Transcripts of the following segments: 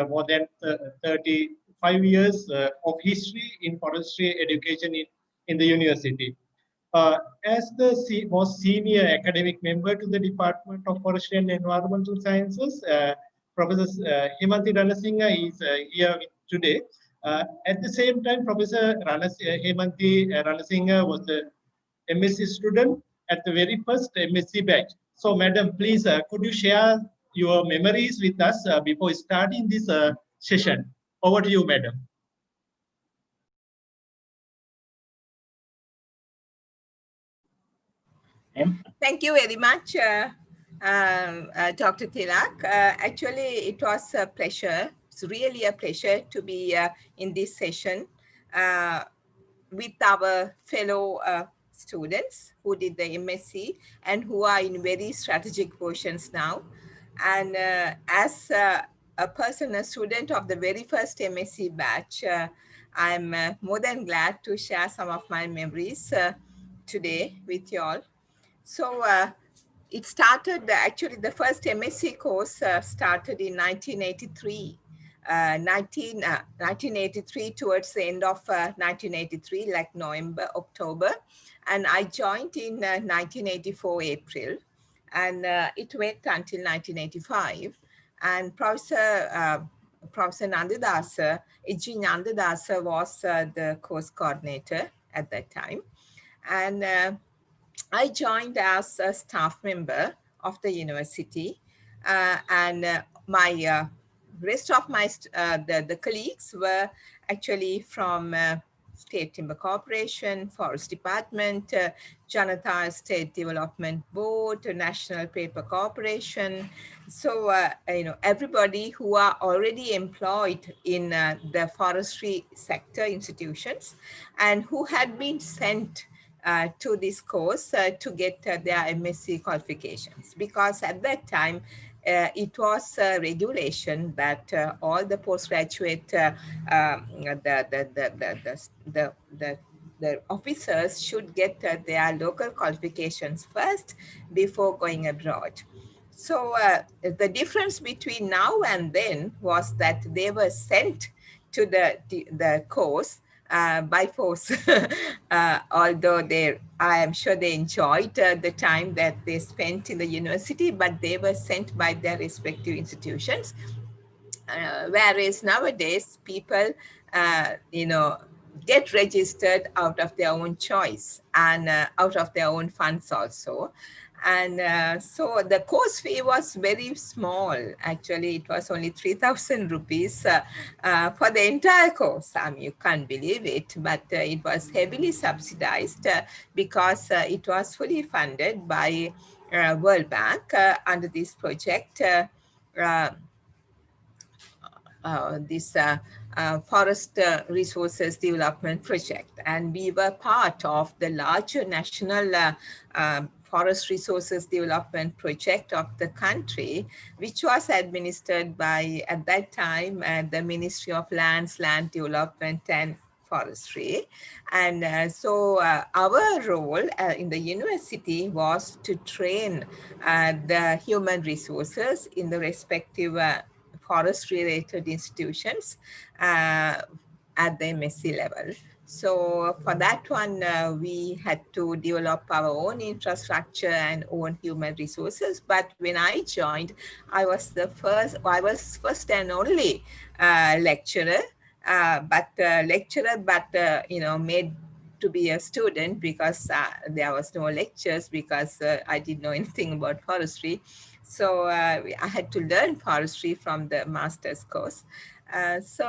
more than 35 years of history in forestry education in the university. As the most senior academic member to the Department of Forestry and Environmental Sciences, Professor Hemanti Ranasinghe is here today. At the same time, Professor Hemanti Ranasinghe was the MSc student at the very first MSc batch. So, Madam, please, could you share your memories with us before starting this session? Over to you, Madam. Thank you very much, Dr. Tilak. Actually, it was a pleasure. It's really a pleasure to be in this session with our fellow students who did the MSc and who are in very strategic positions now. And as a person, a student of the very first MSc batch, I'm more than glad to share some of my memories today with you all. So it started, actually the first MSc course started in 1983. 1983 towards the end of 1983, like November, October. And I joined in 1984 April. And it went until 1985. And Professor Nandadasa, Iji Nandadasa was the course coordinator at that time. And I joined as a staff member of the university, and my rest of my the colleagues were actually from State Timber Corporation, Forest Department, Janata State Development Board, National Paper Corporation. So everybody who are already employed in the forestry sector institutions and who had been sent to this course to get their MSc qualifications, because at that time it was a regulation that all the postgraduate the officers should get their local qualifications first before going abroad. So the difference between now and then was that they were sent to the course by force, although I am sure they enjoyed the time that they spent in the university, but they were sent by their respective institutions. Whereas nowadays people, get registered out of their own choice and out of their own funds also. And so the course fee was very small. Actually, it was only 3,000 rupees for the entire course. I mean, you can't believe it, but it was heavily subsidized because it was fully funded by World Bank under this project. This forest resources development project, and we were part of the larger national forest resources development project of the country, which was administered by, at that time, the Ministry of Lands, Land Development and Forestry. And so our role in the university was to train the human resources in the respective forestry-related institutions at the MSc level. So for that one, we had to develop our own infrastructure and own human resources. But when I joined, I was first and only lecturer, but made to be a student because there was no lectures because I didn't know anything about forestry. So I had to learn forestry from the master's course. So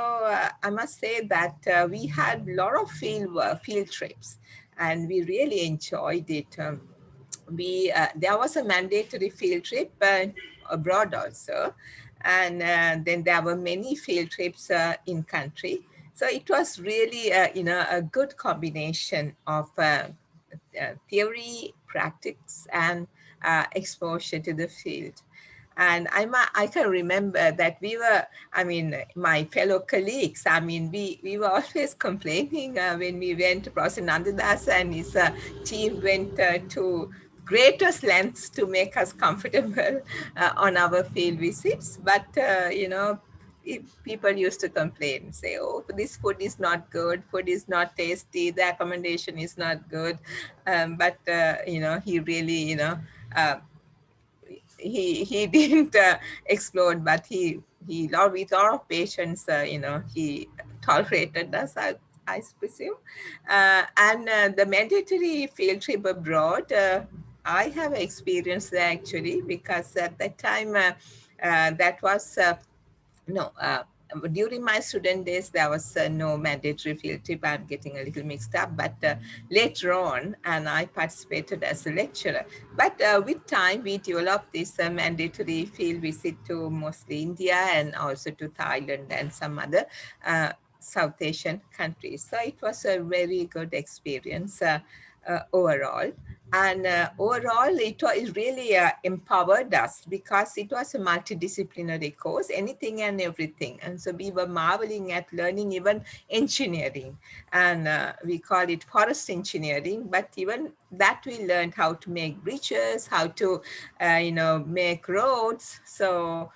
I must say that we had a lot of field trips, and we really enjoyed it. There was a mandatory field trip abroad also, and then there were many field trips in country. So it was really a good combination of theory, practice, and exposure to the field. And I can remember that my fellow colleagues, we were always complaining when we went, Professor Nandadasa and his team went to greatest lengths to make us comfortable on our field visits. But, people used to complain, say, oh, this food is not good, food is not tasty, the accommodation is not good. But, he really, uh, he didn't explode, but he loved with a lot of patience, he tolerated us, I presume. And the mandatory field trip abroad, I have experience there actually, because at that time, that was no, during my student days, there was no mandatory field trip. I'm getting a little mixed up, but later on, and I participated as a lecturer. But with time, we developed this mandatory field visit to mostly India and also to Thailand and some other South Asian countries. So it was a very good experience overall. And overall, it really empowered us, because it was a multidisciplinary course, anything and everything. And so we were marveling at learning even engineering. And we call it forest engineering, but even that we learned how to make bridges, how to, make roads. So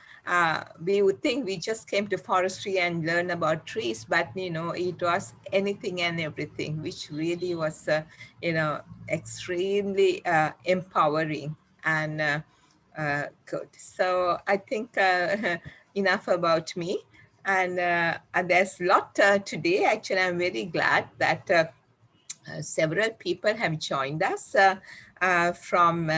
we would think we just came to forestry and learn about trees, but, it was anything and everything, which really was, extremely empowering and good. So I think enough about me. And there's a lot today. Actually, I'm very glad that several people have joined us from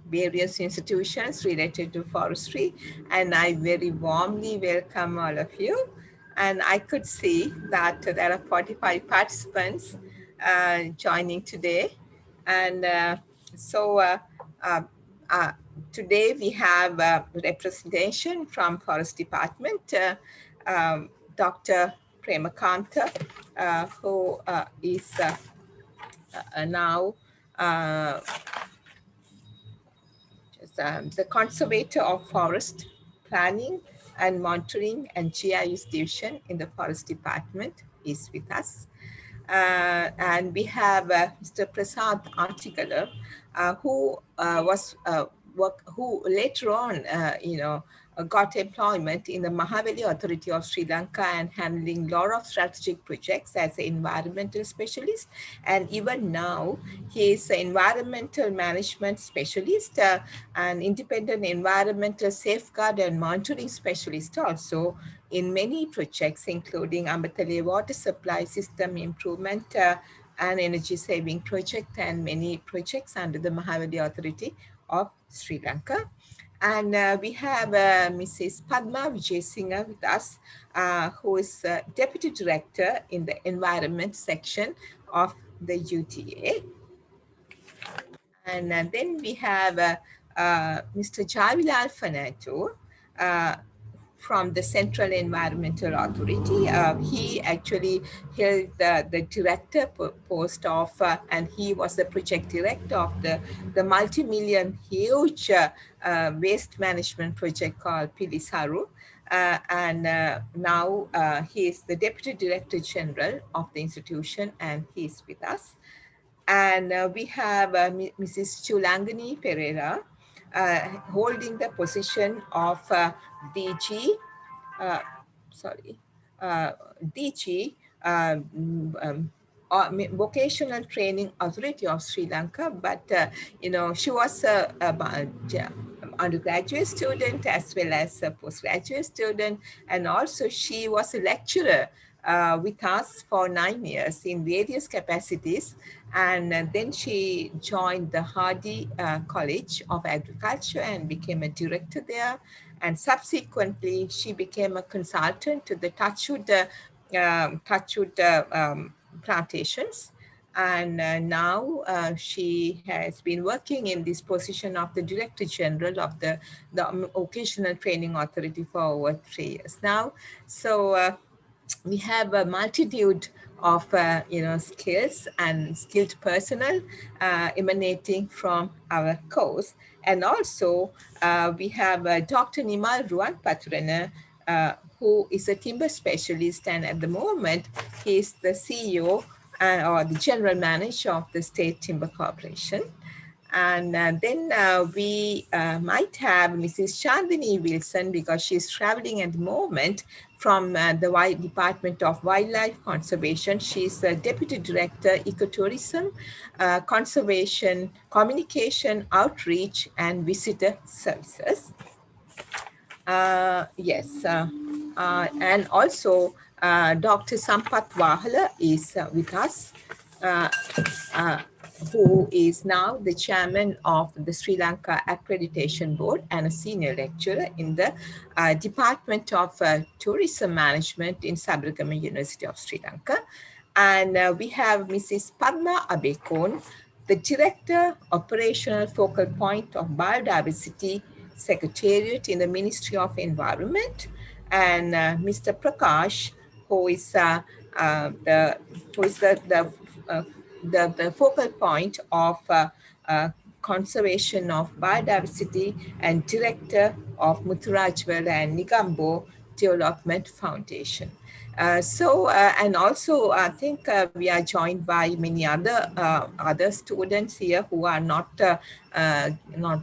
various institutions related to forestry, and I very warmly welcome all of you. And I could see that there are 45 participants joining today. And so uh, uh, today we have representation from Forest Department, Dr. Premakanta, who is now the conservator of forest planning and monitoring and GIS division in the Forest Department, is with us. And we have Mr. Prasad Artikalar, who later on, got employment in the Mahaveli Authority of Sri Lanka and handling a lot of strategic projects as an environmental specialist. And even now, he is an environmental management specialist, an independent environmental safeguard and monitoring specialist also in many projects, including Ambatale water supply system improvement and energy saving project, and many projects under the Mahaveli Authority of Sri Lanka. And we have Mrs. Padma Vijayasinghe with us, who is Deputy Director in the Environment section of the UTA. And then we have Mr. Javilal Fanato from the Central Environmental Authority. He actually held the director post of, and he was the project director of the multi-million huge waste management project called Pilisaru. And now he is the Deputy Director General of the institution, and he's with us. And we have Mrs. Chulangani Pereira, holding the position of DG, sorry, DG, Vocational Training Authority of Sri Lanka. But, she was a undergraduate student as well as a postgraduate student. And also she was a lecturer with us for 9 years in various capacities. And then she joined the Hardy College of Agriculture and became a director there. And subsequently, she became a consultant to the Touchwood plantations. And now she has been working in this position of the Director General of the Vocational Training Authority for over 3 years now. So we have a multitude of skills and skilled personnel emanating from our course. And also we have Dr. Nimal Ruan Patrana, who is a timber specialist, and at the moment he is the CEO or the general manager of the State Timber Corporation. And then we might have Mrs. Chandini Wilson, because she's traveling at the moment from the Department of Wildlife Conservation. She's the Deputy Director, Ecotourism, Conservation, Communication, Outreach, and Visitor Services. Yes, and also Dr. Sampath Wahala is with us, uh, who is now the chairman of the Sri Lanka Accreditation Board and a senior lecturer in the Department of Tourism Management in Sabaragama University of Sri Lanka. And we have Mrs. Padma Abekon, the Director, Operational Focal Point of Biodiversity Secretariat in the Ministry of Environment, and Mr. Prakash, who is the focal point of conservation of biodiversity and director of Mutturajwala and Nigambo Development Foundation. And also I think we are joined by many other students here who are not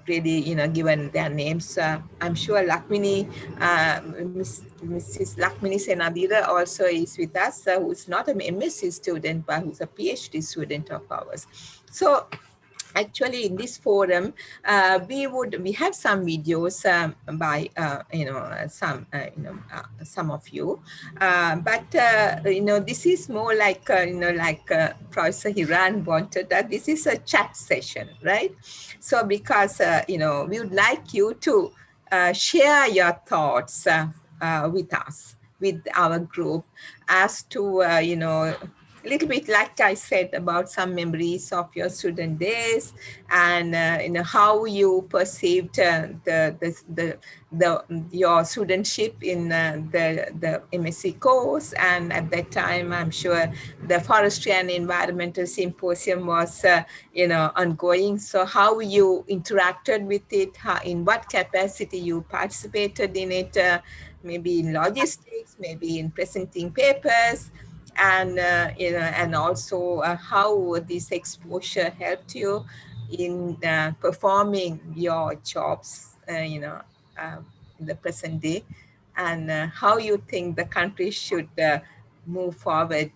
really given their names. I'm sure Lakmini, Mrs. Lakmini Senadira also is with us, who's not an MSc student but who's a PhD student of ours. So actually in this forum we have some videos by some of you, but this is more like Professor Hiran wanted that this is a chat session, right? So because we would like you to share your thoughts with us, with our group, as to a little bit like I said about some memories of your student days, and how you perceived your studentship in the MSc course. And at that time, I'm sure the Forestry and Environmental Symposium was ongoing. So how you interacted with it, in what capacity you participated in it, maybe in logistics, maybe in presenting papers, and and also how this exposure helped you in performing your jobs in the present day, and how you think the country should move forward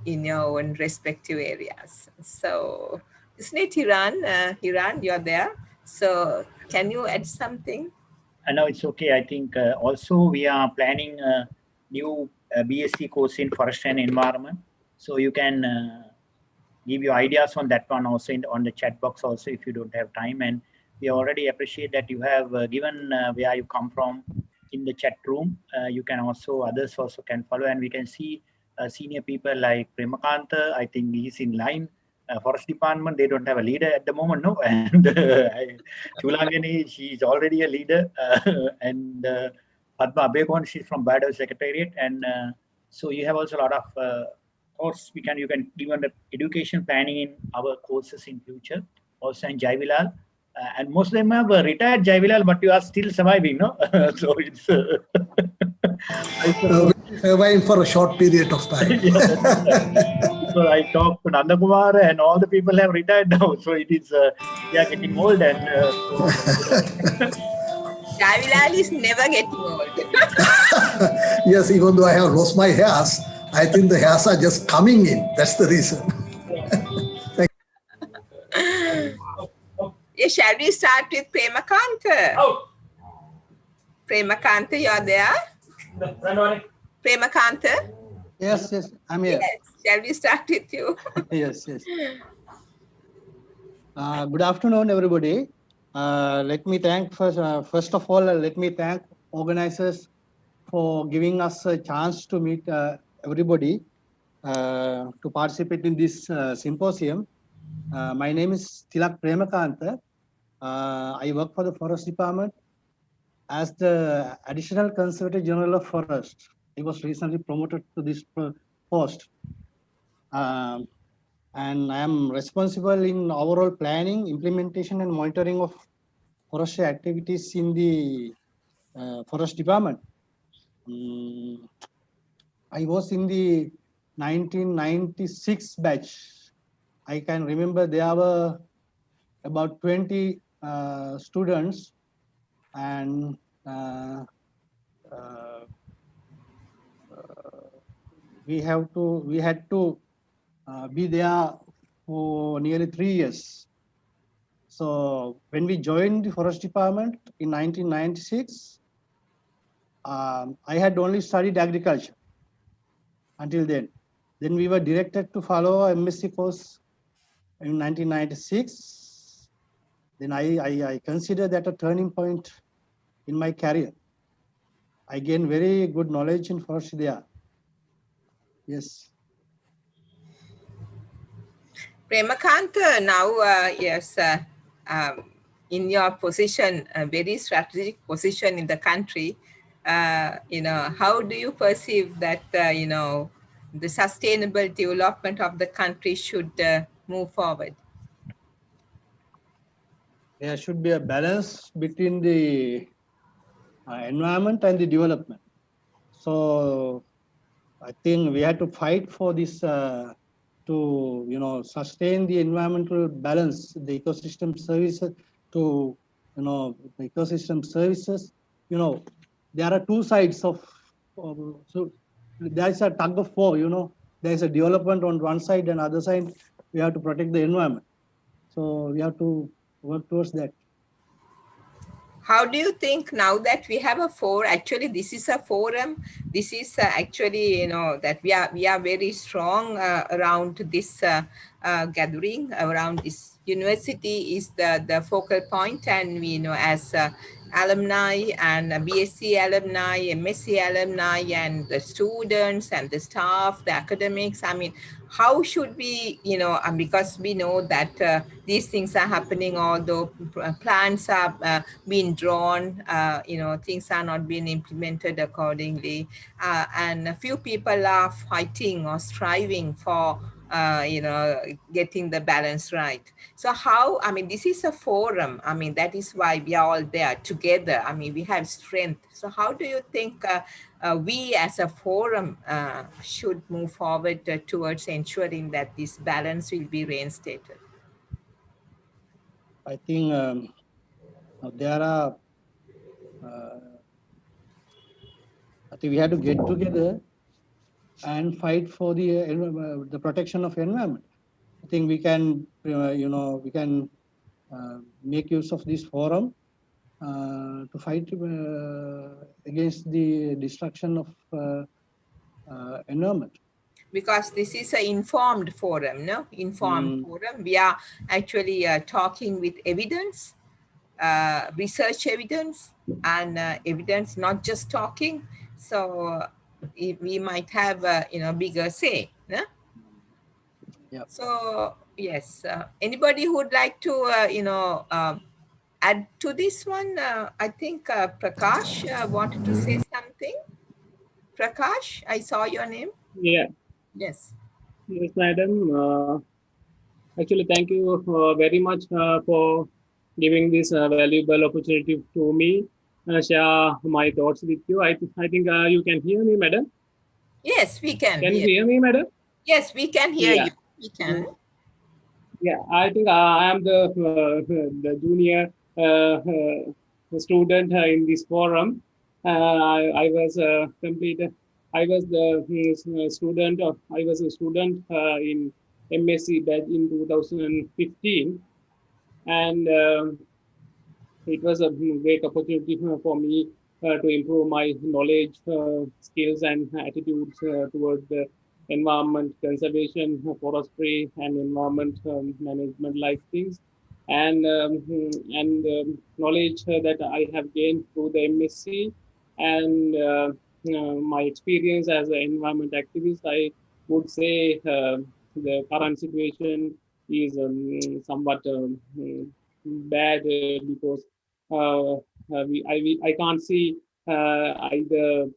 in your own respective areas. So isn't it, Hiran, you're there, so can you add something? No, it's okay. I think also we are planning a new BSc course in forestry and environment. So you can give your ideas on that one also on the chat box also if you don't have time. And we already appreciate that you have given where you come from in the chat room. You can also, others also can follow, and we can see senior people like Premakanta. I think he's in line. Forest department, they don't have a leader at the moment, no. And Chulangani, she's already a leader. And Padma Abekon, she's from Biodiversity Secretariat. And so you have also a lot of course you can even the education planning in our courses in future. Also in Jaivilal. And most of them have retired Jaivilal, but you are still surviving, no? So it's surviving for a short period of time. So I talked to Nanda Kumar, and all the people have retired now. So it is they are getting old, and Jaivilal is never getting old. Yes, even though I have lost my hairs, I think the hairs are just coming in. That's the reason. Yeah, shall we start with Premakanta? Oh. Premakanta, you're there? Premakanta? Yes, I'm here. Yes. Shall we start with you? Yes. Good afternoon, everybody. Let me thank first of all, let me thank organizers for giving us a chance to meet everybody to participate in this symposium. My name is Tilak Premakanta. I work for the Forest Department as the Additional Conservator General of Forest. I was recently promoted to this post. And I am responsible in overall planning, implementation, and monitoring of forestry activities in the Forest Department. I was in the 1996 batch. I can remember there were about 20 students, and we had to be there for nearly 3 years. So when we joined the forest department in 1996, I had only studied agriculture until then. Then we were directed to follow a MSc course in 1996. Then I consider that a turning point in my career. I gained very good knowledge in forestry there. Yes. Premakanta, now, yes, in your position, a very strategic position in the country, how do you perceive that, the sustainable development of the country should move forward? There should be a balance between the environment and the development. So I think we had to fight for this to sustain the environmental balance, the ecosystem services to the ecosystem services. There are two sides of so there's a tug of war. There's a development on one side, and other side we have to protect the environment. So we have to work towards that. How do you think now that we have a forum? Actually, this is a forum. This is actually, that we are very strong around this gathering, around this university is the focal point, and we as alumni and BSc alumni, MSc alumni, and the students and the staff, the academics. I mean, how should we, because we know that these things are happening, although plans are being drawn, things are not being implemented accordingly. And a few people are fighting or striving for, getting the balance right. So this is a forum. That is why we are all there together. We have strength. So how do you think we as a forum should move forward towards ensuring that this balance will be reinstated? I think there are, I think we have to get together and fight for the protection of environment. I think we can, we can make use of this forum to fight against the destruction of environment. Because this is an informed forum, no? Informed forum. We are actually talking with evidence, research evidence, and evidence, not just talking. So we might have a bigger say, no? Yeah. So yes, anybody who would like to add to this one? I think Prakash wanted to say something. Prakash, I saw your name. Yeah. Yes. Yes, madam. Actually, thank you very much for giving this valuable opportunity to me. Share my thoughts with you. I think you can hear me, madam. Yes, we can. Can you hear me, madam? Yes, we can hear you. We can. Yeah, I think I am the junior student in this forum. I was completed. I was the student of. I was a student in MSc batch in 2015, and it was a great opportunity for me to improve my knowledge, skills, and attitudes towards the environment conservation, forestry, and environment management like things, and knowledge that I have gained through the MSc, and my experience as an environment activist. I would say the current situation is somewhat bad because I can't see either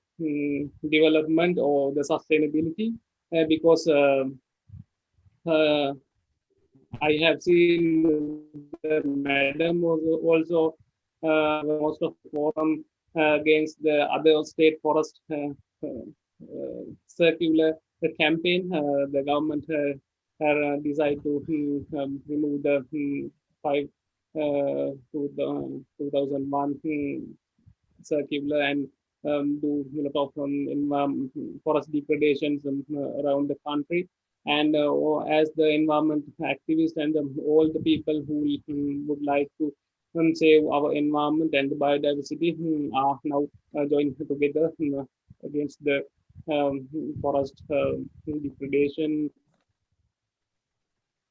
development or the sustainability because I have seen the madam also most of the forum against the other state forest circular campaign. The government decided to remove the to the 2001 circular and do a lot of forest degradations around the country. And as the environment activists and all the people who would like to save our environment and the biodiversity are now joined together against the forest degradation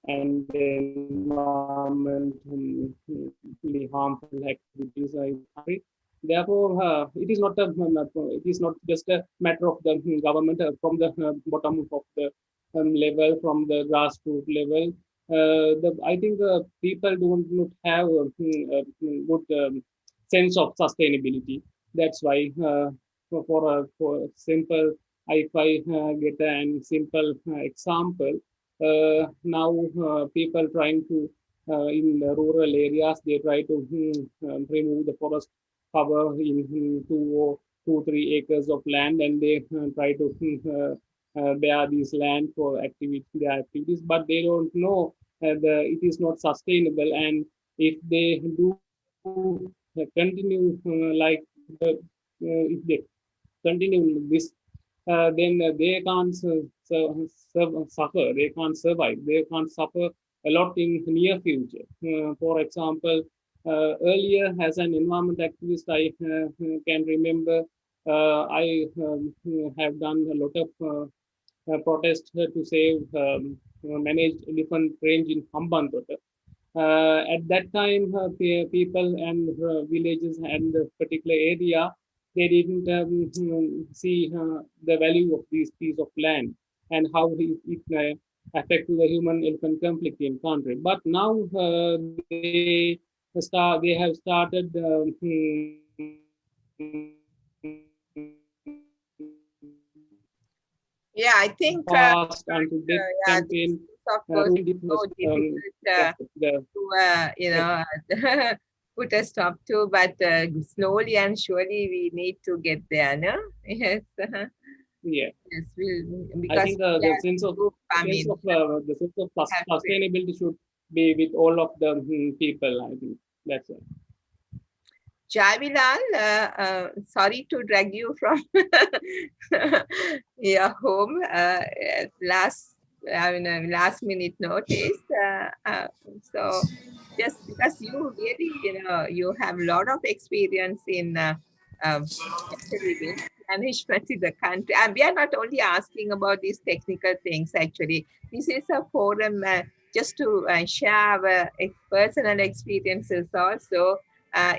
and environmentally harmful activities in the country. Therefore, it is not just a matter of the government from the bottom of the level, from the grassroots level. I think people don't have a good sense of sustainability. That's why for simple, if I get a simple example, now people trying to in the rural areas, they try to remove the forest cover in 3 acres of land, and they try to bear this land for their activities, but they don't know it is not sustainable. And if they do continue like if they continue this, then they can't suffer. They can't survive. They can't suffer a lot in the near future. For example, earlier as an environment activist, I can remember I have done a lot of protests to save managed elephant range in Hambantota. At that time, people and villages and the particular area, they didn't see the value of this piece of land and how it affects the human-elephant conflict in country. But now they have started Yeah, I think fast unto death yeah, campaign. of course, so difficult to put a stop to, but slowly and surely we need to get there, no? Yes. Yeah. Yes, because I think the sense of sustainability should be with all of the people. I think that's it. Javilan, sorry to drag you from your home. Last minute notice. So just because you really, you have a lot of experience in management in the country. And we are not only asking about these technical things, actually. This is a forum just to share our personal experiences also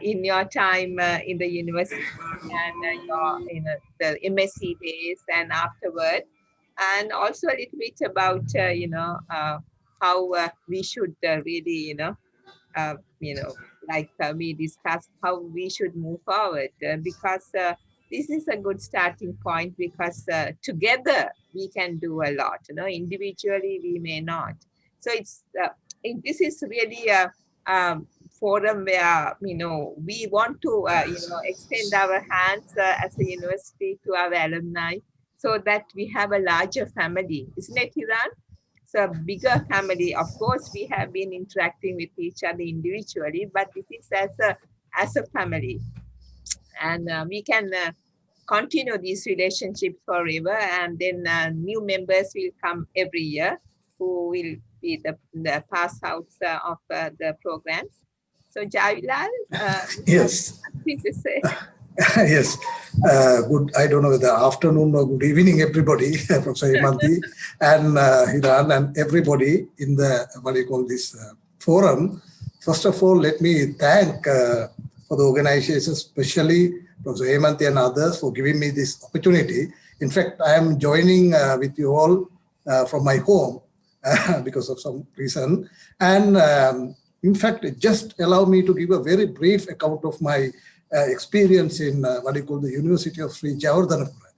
in your time in the university and your the MSc days and afterward. And also a little bit about, how we should really, like we discussed how we should move forward because this is a good starting point because together we can do a lot. Individually we may not. So this is really a forum where we want to extend our hands as a university to our alumni so that we have a larger family, isn't it, Hiran? So a bigger family. Of course, we have been interacting with each other individually, but this is as a family, and we can continue these relationships forever. And then new members will come every year, who will be the pass outs of the programs. So Javilal, yes, nothing to say. Yes, good. I don't know whether afternoon or good evening, everybody, Professor Hemanti and Hiran and everybody in the forum. First of all, let me thank for the organization, especially Professor Hemanti and others for giving me this opportunity. In fact, I am joining with you all from my home because of some reason. And in fact, just allow me to give a very brief account of my experience in the University of Sri Javardhanapura.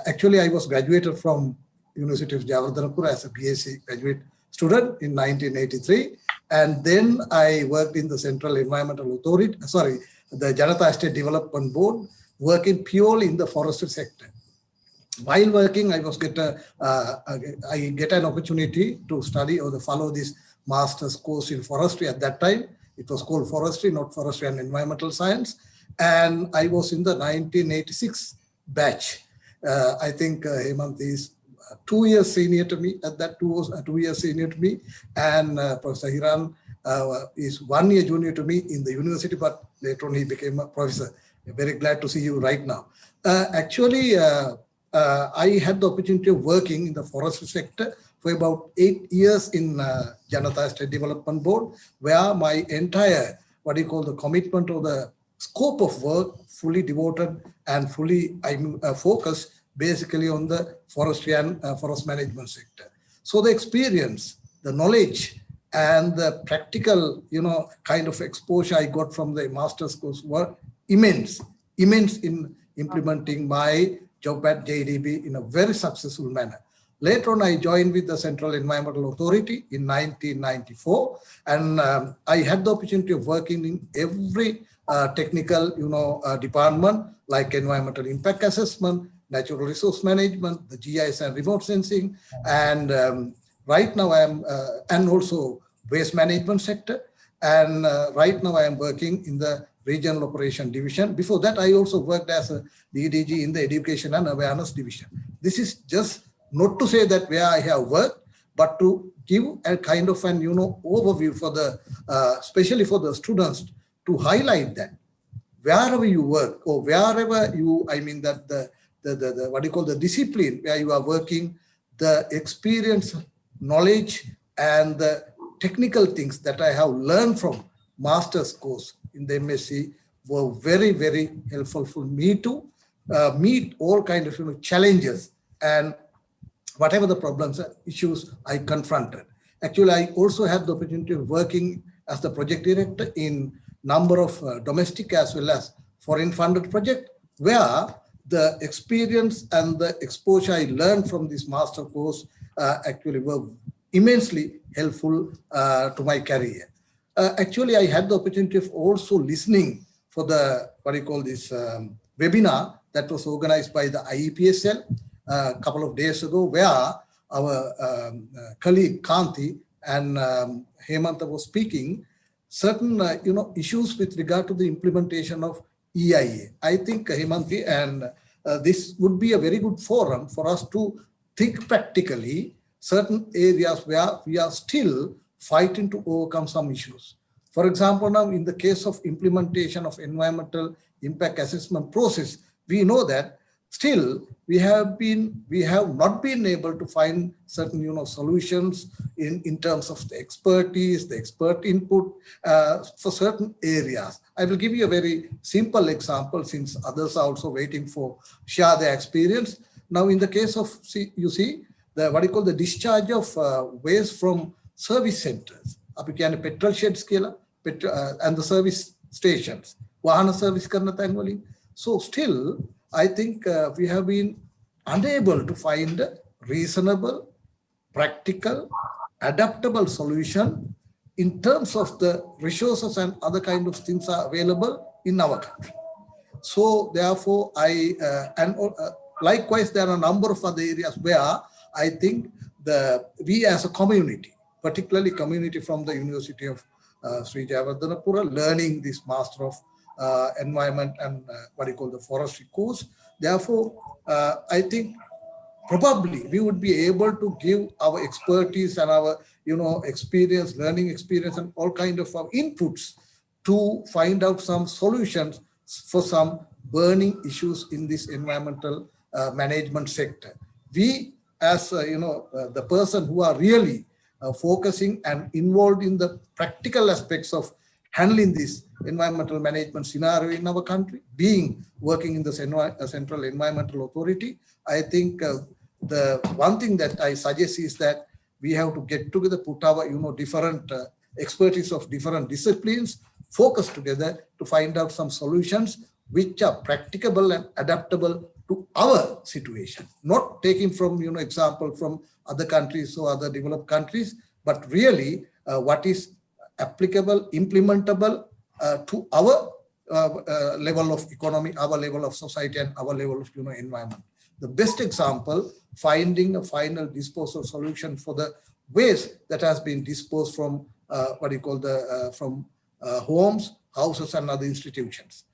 Actually, I was graduated from University of Javardhanapura as a BSc graduate student in 1983. And then I worked in the Central Environmental Authority, the Janata Estate Development Board, working purely in the forestry sector. While working, I get an opportunity to study or follow this master's course in forestry at that time It was called forestry, not forestry and environmental science. And I was in the 1986 batch. I think Hemant is 2 years senior to me, at that 2 years senior to me. And Professor Hiran is 1 year junior to me in the university, but later on he became a professor. Very glad to see you right now. Actually, I had the opportunity of working in the forestry sector for about 8 years in Janata State Development Board, where my entire, the commitment or the scope of work fully devoted and fully focused basically on the forestry and forest management sector. So the experience, the knowledge, and the practical, kind of exposure I got from the master's course were immense in implementing my job at JDB in a very successful manner. Later on, I joined with the Central Environmental Authority in 1994, and I had the opportunity of working in every technical, department like environmental impact assessment, natural resource management, the GIS and remote sensing, and right now I am, and also waste management sector. And right now I am working in the regional operation division. Before that, I also worked as a DDG in the education and awareness division. This is just not to say that where I have worked, but to give a kind of an, overview for the, especially for the students, to highlight that wherever you work or wherever you, the discipline where you are working, the experience, knowledge, and the technical things that I have learned from master's course in the MSc were very, very helpful for me to meet all kinds of challenges and whatever the problems and issues I confronted. Actually, I also had the opportunity of working as the project director in number of domestic as well as foreign funded projects, where the experience and the exposure I learned from this master course actually were immensely helpful to my career. Actually, I had the opportunity of also listening for the, webinar that was organized by the IEPSL a couple of days ago, where our colleague Kanti and Hemanta was speaking certain issues with regard to the implementation of EIA. I think Hemanti and this would be a very good forum for us to think practically certain areas where we are still fighting to overcome some issues. For example, now in the case of implementation of environmental impact assessment process, we know that still we have not been able to find certain solutions in terms of the expertise, the expert input for certain areas. I will give you a very simple example since others are also waiting for share their experience. Now in the case of, the discharge of waste from service centers, petrol sheds and the service stations, Wahana service karna tangwali. So still, I think we have been unable to find a reasonable, practical, adaptable solution in terms of the resources and other kind of things are available in our country. So therefore, likewise, there are a number of other areas where I think we as a community, particularly community from the University of Sri Jayawardhanapura, learning this Master of Environment and the forestry course. Therefore, I think probably we would be able to give our expertise and our experience, learning experience, and all kind of inputs to find out some solutions for some burning issues in this environmental management sector. We, as the person who are really focusing and involved in the practical aspects of handling this environmental management scenario in our country, working in the Central Environmental Authority, I think the one thing that I suggest is that we have to get together, put our different expertise of different disciplines, focus together to find out some solutions which are practicable and adaptable to our situation, not taking from example from other countries or other developed countries, but really what is applicable, implementable to our level of economy, our level of society, and our level of environment. The best example, finding a final disposal solution for the waste that has been disposed from from homes, houses, and other institutions.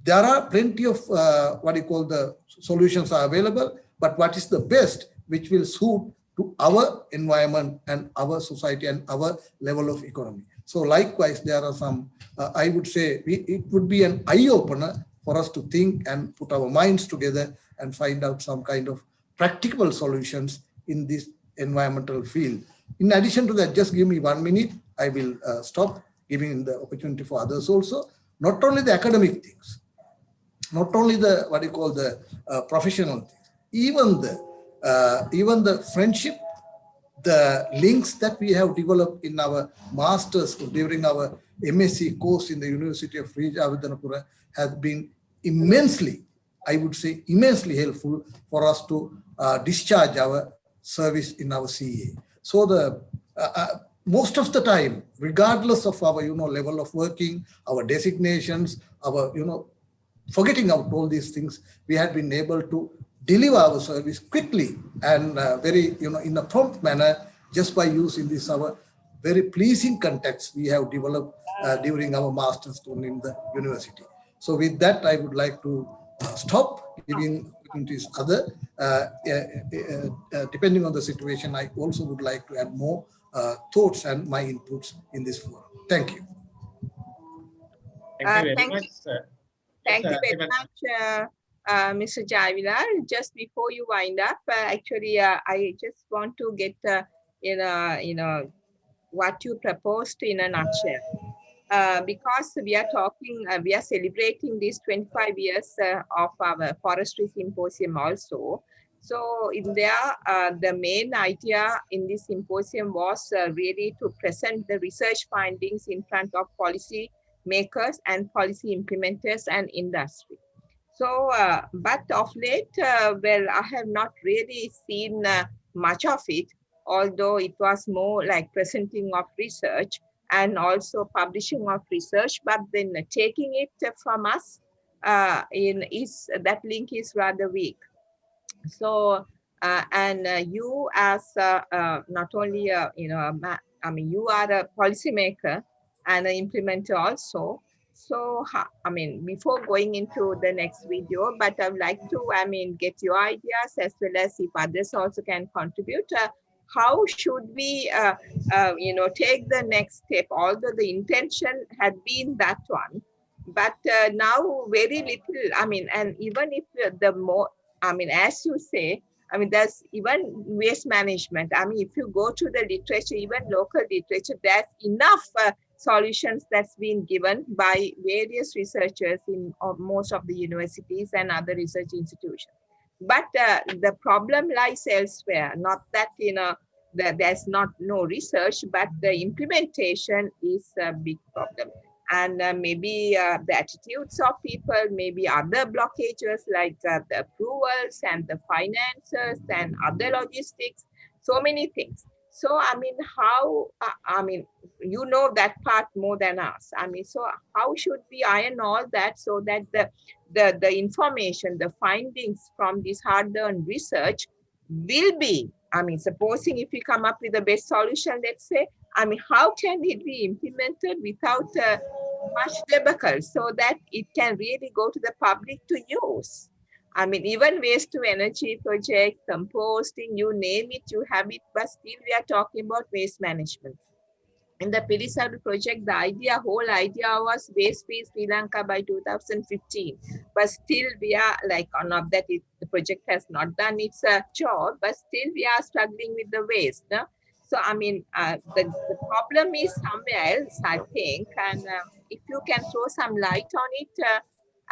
There are plenty of the solutions are available, but what is the best which will suit to our environment and our society and our level of economy. So likewise, there are some, I would say it would be an eye-opener for us to think and put our minds together and find out some kind of practical solutions in this environmental field. In addition to that, just give me 1 minute, I will stop, giving the opportunity for others also. Not only the academic things, not only the professional things, even the friendship, the links that we have developed in our masters during our MSc course in the University of Rejavidanapura has been immensely, I would say immensely helpful for us to discharge our service in our CA. So the most of the time, regardless of our level of working, our designations, our forgetting out all these things, we had been able to deliver our service quickly and very in a prompt manner, just by using this our very pleasing context we have developed during our master's student in the university. So with that, I would like to stop, giving opportunities other. Depending on the situation, I also would like to add more thoughts and my inputs in this forum. Thank you. Thank you very much, sir. Thank you very much, Mr. Javilar. Just before you wind up, actually, I just want to get what you proposed in a nutshell. Because we are talking, we are celebrating these 25 years of our forestry symposium also. So in there, the main idea in this symposium was really to present the research findings in front of policy makers and policy implementers and industry. So, but of late, well, I have not really seen much of it, although it was more like presenting of research and also publishing of research, but then taking it from us that link is rather weak. So, you as not only you are a policymaker and an implementer also. So, before going into the next video, but I would like to, get your ideas as well as if others also can contribute. How should we, take the next step? Although the intention had been that one, but now very little. And even if the more, as you say, there's even waste management. If you go to the literature, even local literature, there's enough solutions that's been given by various researchers in most of the universities and other research institutions. But the problem lies elsewhere, not that, that there's no research, but the implementation is a big problem. And maybe the attitudes of people, maybe other blockages like the approvals and the finances and other logistics, so many things. So, how, you know that part more than us. So how should we iron all that so that the information, the findings from this hard-earned research will be, supposing if we come up with the best solution, let's say, how can it be implemented without much debacle so that it can really go to the public to use? Even waste to energy project, composting, you name it, you have it, but still we are talking about waste management. In the Pilisadu project, the whole idea was waste-free Sri Lanka by 2015. But still we are like, not that the project has not done its job, but still we are struggling with the waste. No? So, the problem is somewhere else, I think. And if you can throw some light on it,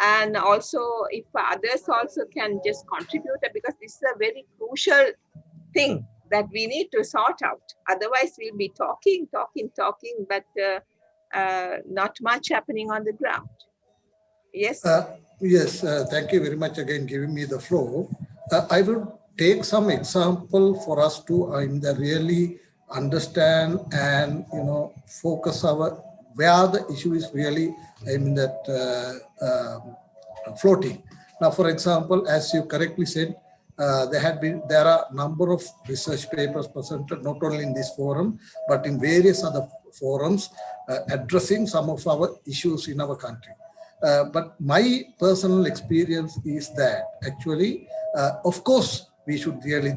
and also if others also can just contribute, because this is a very crucial thing that we need to sort out. Otherwise, we'll be talking, but not much happening on the ground. Yes? Yes, thank you very much again giving me the floor. I will take some example for us to really understand and focus where the issue is really floating. Now, for example, as you correctly said, there are a number of research papers presented not only in this forum but in various other forums addressing some of our issues in our country. But my personal experience is that actually, of course, we should really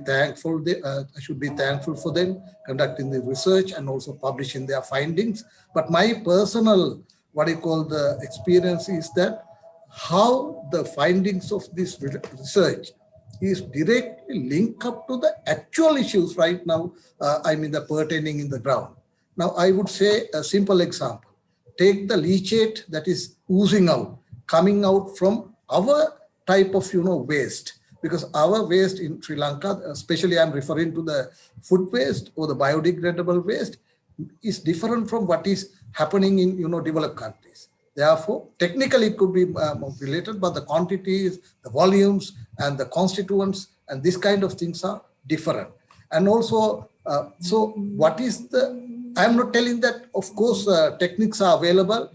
should be thankful for them conducting the research and also publishing their findings. But my personal, the experience is that how the findings of this research is directly linked up to the actual issues right now, the pertaining in the ground. Now, I would say a simple example. Take the leachate that is oozing out, coming out from our type of, waste. Because our waste in Sri Lanka, especially I'm referring to the food waste or the biodegradable waste, is different from what is happening in, developed countries. Therefore, technically it could be related, but the quantities, the volumes, and the constituents, and this kind of things are different. And also, so what is I'm not telling that, of course, techniques are available,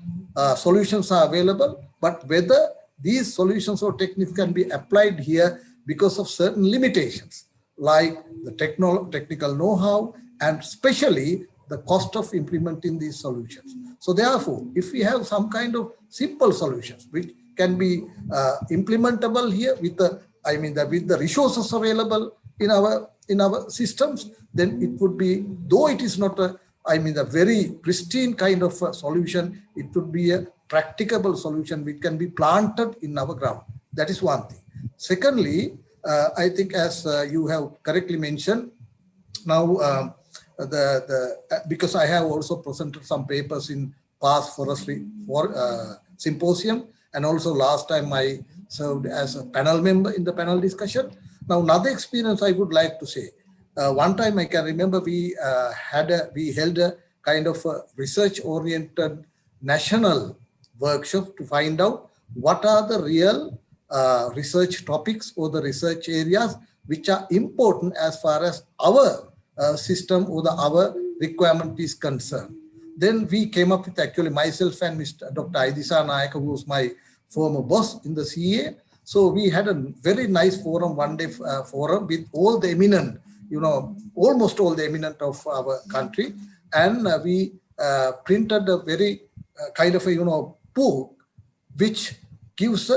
solutions are available, but whether these solutions or techniques can be applied here because of certain limitations, like the technical know-how, and especially the cost of implementing these solutions. So therefore, if we have some kind of simple solutions which can be implementable here with the resources available in our systems, then it would be, though it is not a very pristine kind of a solution, it would be a practicable solution which can be planted in our ground. That is one thing. Secondly, I think as you have correctly mentioned, now because I have also presented some papers in past forestry symposium, and also last time I served as a panel member in the panel discussion. Now, another experience I would like to say. One time I can remember we held a kind of a research-oriented national workshop to find out what are the real research topics or the research areas which are important as far as our system or our requirement is concerned. Then we came up with, actually, myself and Mr. Dr. Aidisa Nayaka, who was my former boss in the CA. So we had a very nice forum, one-day forum with all the eminent, almost all the eminent of our country. And we printed a very kind of a, book which gives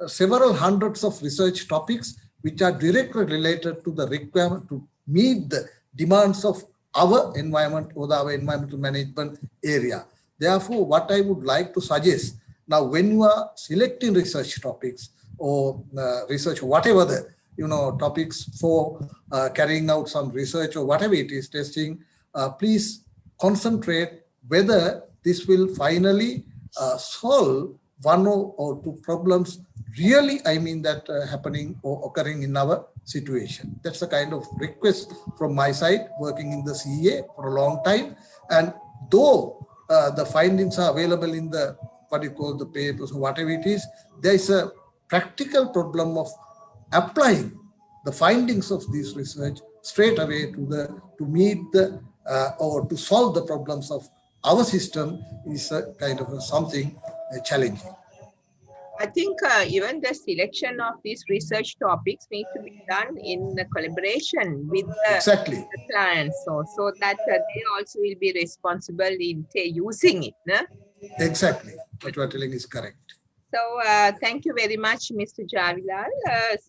several hundreds of research topics which are directly related to the requirement to meet the demands of our environment or our environmental management area. Therefore, what I would like to suggest, now when you are selecting research topics or research, whatever the topics for carrying out some research or whatever it is, testing, please concentrate whether this will finally solve one or two problems really, happening or occurring in our situation. That's the kind of request from my side, working in the CA for a long time. And though the findings are available in the, the papers or whatever it is, there is a practical problem of applying the findings of this research straight away to meet the or to solve the problems of our system is a kind of something challenging. I think even the selection of these research topics need to be done in collaboration with the clients, so that they also will be responsible in using it. No? Exactly. What you are telling is correct. So thank you very much, Mr. Javilal.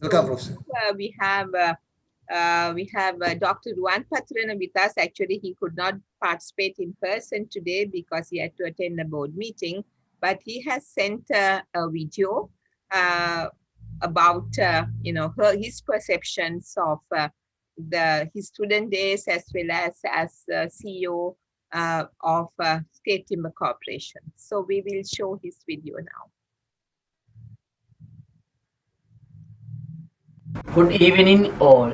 Welcome, Professor. We have Dr. Ruan Patrana with us. Actually, he could not participate in person today because he had to attend a board meeting. But he has sent a video about his perceptions of his student days as well as CEO of State Timber Corporation. So we will show his video now. Good evening, all.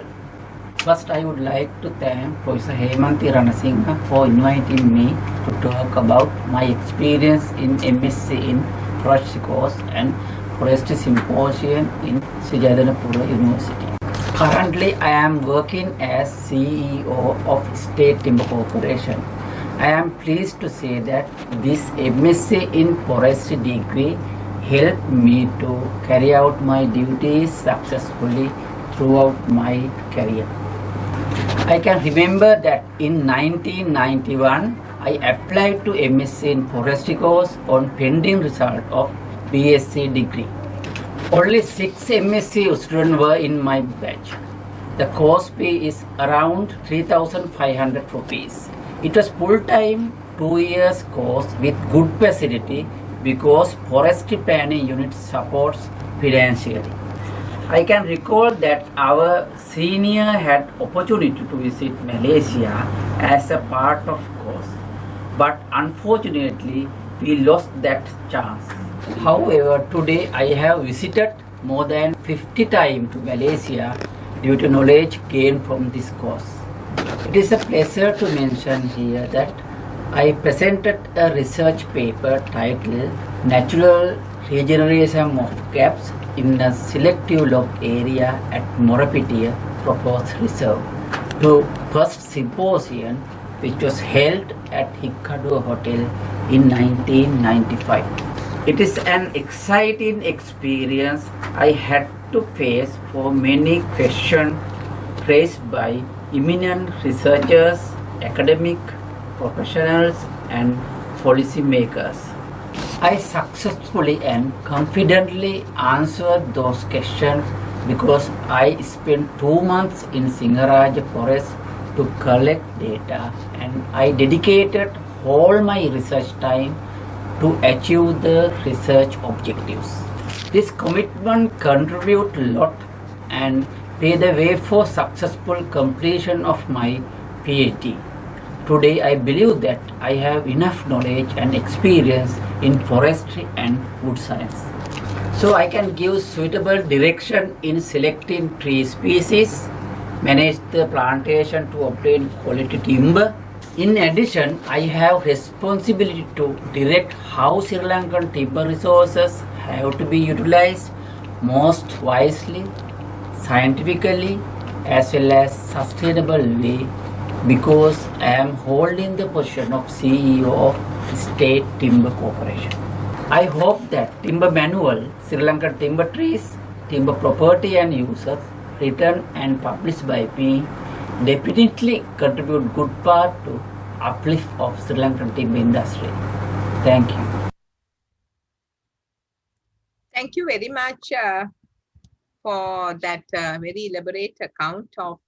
First, I would like to thank Professor Hemanthi Ranasinghe for inviting me to talk about my experience in MSc in Forestry course and Forestry Symposium in Srijayanthapura University. Currently, I am working as CEO of State Timber Corporation. I am pleased to say that this MSc in Forestry degree helped me to carry out my duties successfully throughout my career. I can remember that in 1991, I applied to MSc in Forestry course on pending result of BSc degree. Only 6 MSc students were in my batch. The course fee is around 3,500 rupees. It was full-time 2 years course with good facility because forestry planning unit supports financially. I can recall that our senior had opportunity to visit Malaysia as a part of course, but unfortunately we lost that chance. However, today I have visited more than 50 times to Malaysia due to knowledge gained from this course. It is a pleasure to mention here that I presented a research paper titled Natural Regeneration of Gaps in a Selective Log Area at Morapitia Proposed Reserve to first symposium which was held at Hikkadu Hotel in 1995. It is an exciting experience. I had to face for many questions raised by eminent researchers, academic professionals and policy makers. I successfully and confidently answered those questions because I spent 2 months in Singaraja forest to collect data and I dedicated all my research time to achieve the research objectives. This commitment contributed a lot and paved the way for successful completion of my PhD. Today, I believe that I have enough knowledge and experience in forestry and wood science. So I can give suitable direction in selecting tree species, manage the plantation to obtain quality timber. In addition, I have responsibility to direct how Sri Lankan timber resources have to be utilized most wisely, scientifically, as well as sustainable way because I am holding the position of CEO of State Timber Corporation. I hope that Timber Manual, Sri Lankan Timber Trees, Timber Property and Uses, written and published by me, definitely contribute good part to uplift of Sri Lankan timber industry. Thank you. Thank you very much for that very elaborate account of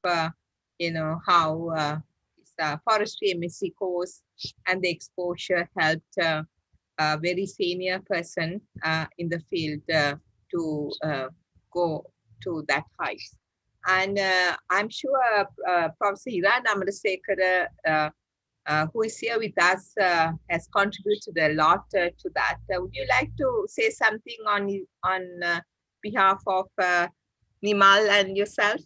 how this forestry MSc course and the exposure helped a very senior person in the field to go to that height. And I'm sure Professor Iran Amarasekara, who is here with us, has contributed a lot to that. Would you like to say something on behalf of Nimal and yourself?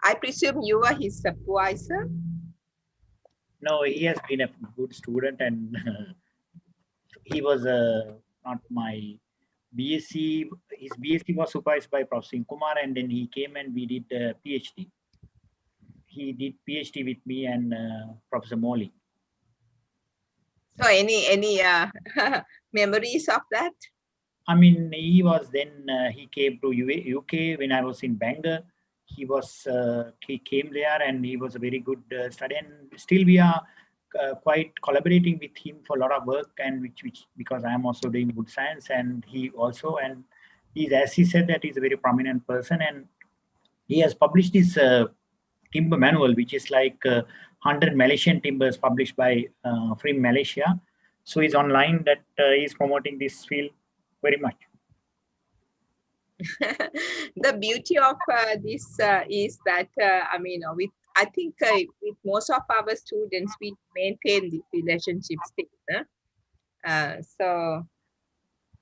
I presume you are his supervisor? No, he has been a good student and he was not my BSc. His BSc was supervised by Professor Kumar and then he came and we did PhD. He did PhD with me and Professor Molly. So any memories of that? I mean, he was then, he came to UK when I was in Bangor. He came there and he was a very good study and still we are quite collaborating with him for a lot of work and which because I am also doing wood science and he also, and he's, as he said, that he's a very prominent person and he has published this timber manual, which is like 100 Malaysian timbers published by from Malaysia. So he's online that he's promoting this field very much. The beauty of this is that I think with most of our students we maintain this relationship still. So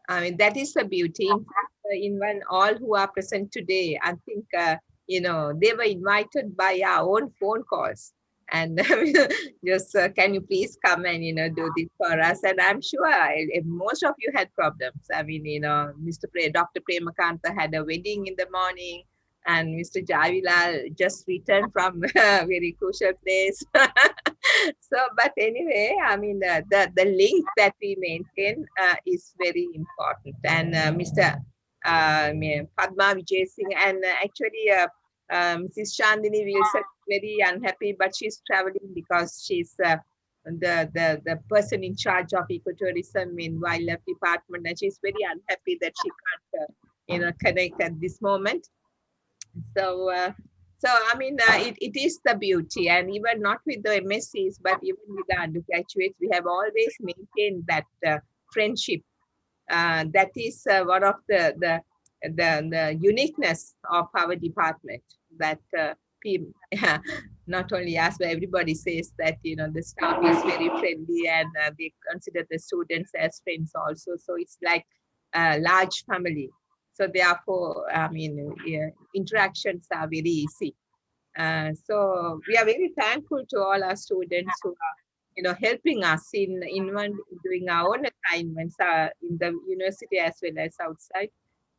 I mean that is the beauty. In fact, even all who are present today, I think they were invited by our own phone calls. And just can you please come and do this for us? And I'm sure most of you had problems. I mean, Dr. Premakanta had a wedding in the morning, and Mr. Javilal just returned from a very crucial place. So, but anyway, I mean, the link that we maintain is very important. And Mr. Padma Vijay Singh and actually Mrs. Chandini Wilson very unhappy, but she's traveling because she's the person in charge of ecotourism in wildlife department, and she's very unhappy that she can't connect at this moment. So I mean, it is the beauty, and even not with the MSCs, but even with the undergraduates, we have always maintained that friendship. That is one of the uniqueness of our department, that not only us, but everybody says that, the staff is very friendly, and they consider the students as friends also. So it's like a large family. So therefore, I mean, interactions are very easy. So we are very thankful to all our students who are, helping us in doing our own assignments in the university as well as outside.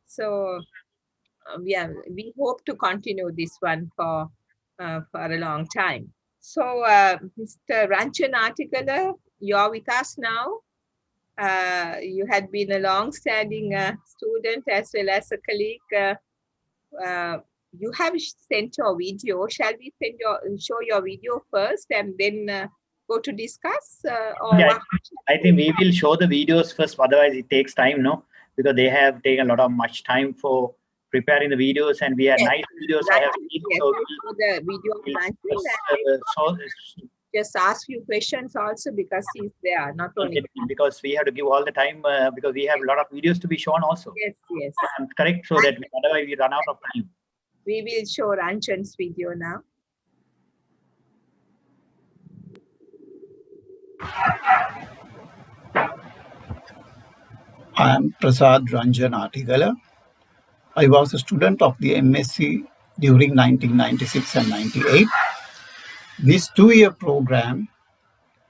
So we hope to continue this one for a long time. So Mr. Ranchan Artikalar, you're with us now. You had been a long-standing student as well as a colleague. You have sent your video. Shall we show your video first and then go to discuss? I think we will show the videos first. Otherwise, it takes time, no? Because they have taken a lot of much time for preparing the videos, and we have nice videos. I have seen, so the video. Just ask you questions also, because he's there, not only because we have to give all the time because we have a lot of videos to be shown also. Yes. Correct. So that otherwise we run out of time. We will show Ranchan's video now. I am Prasad Ranjan Artikalar. I was a student of the MSc during 1996 and 98. This 2-year program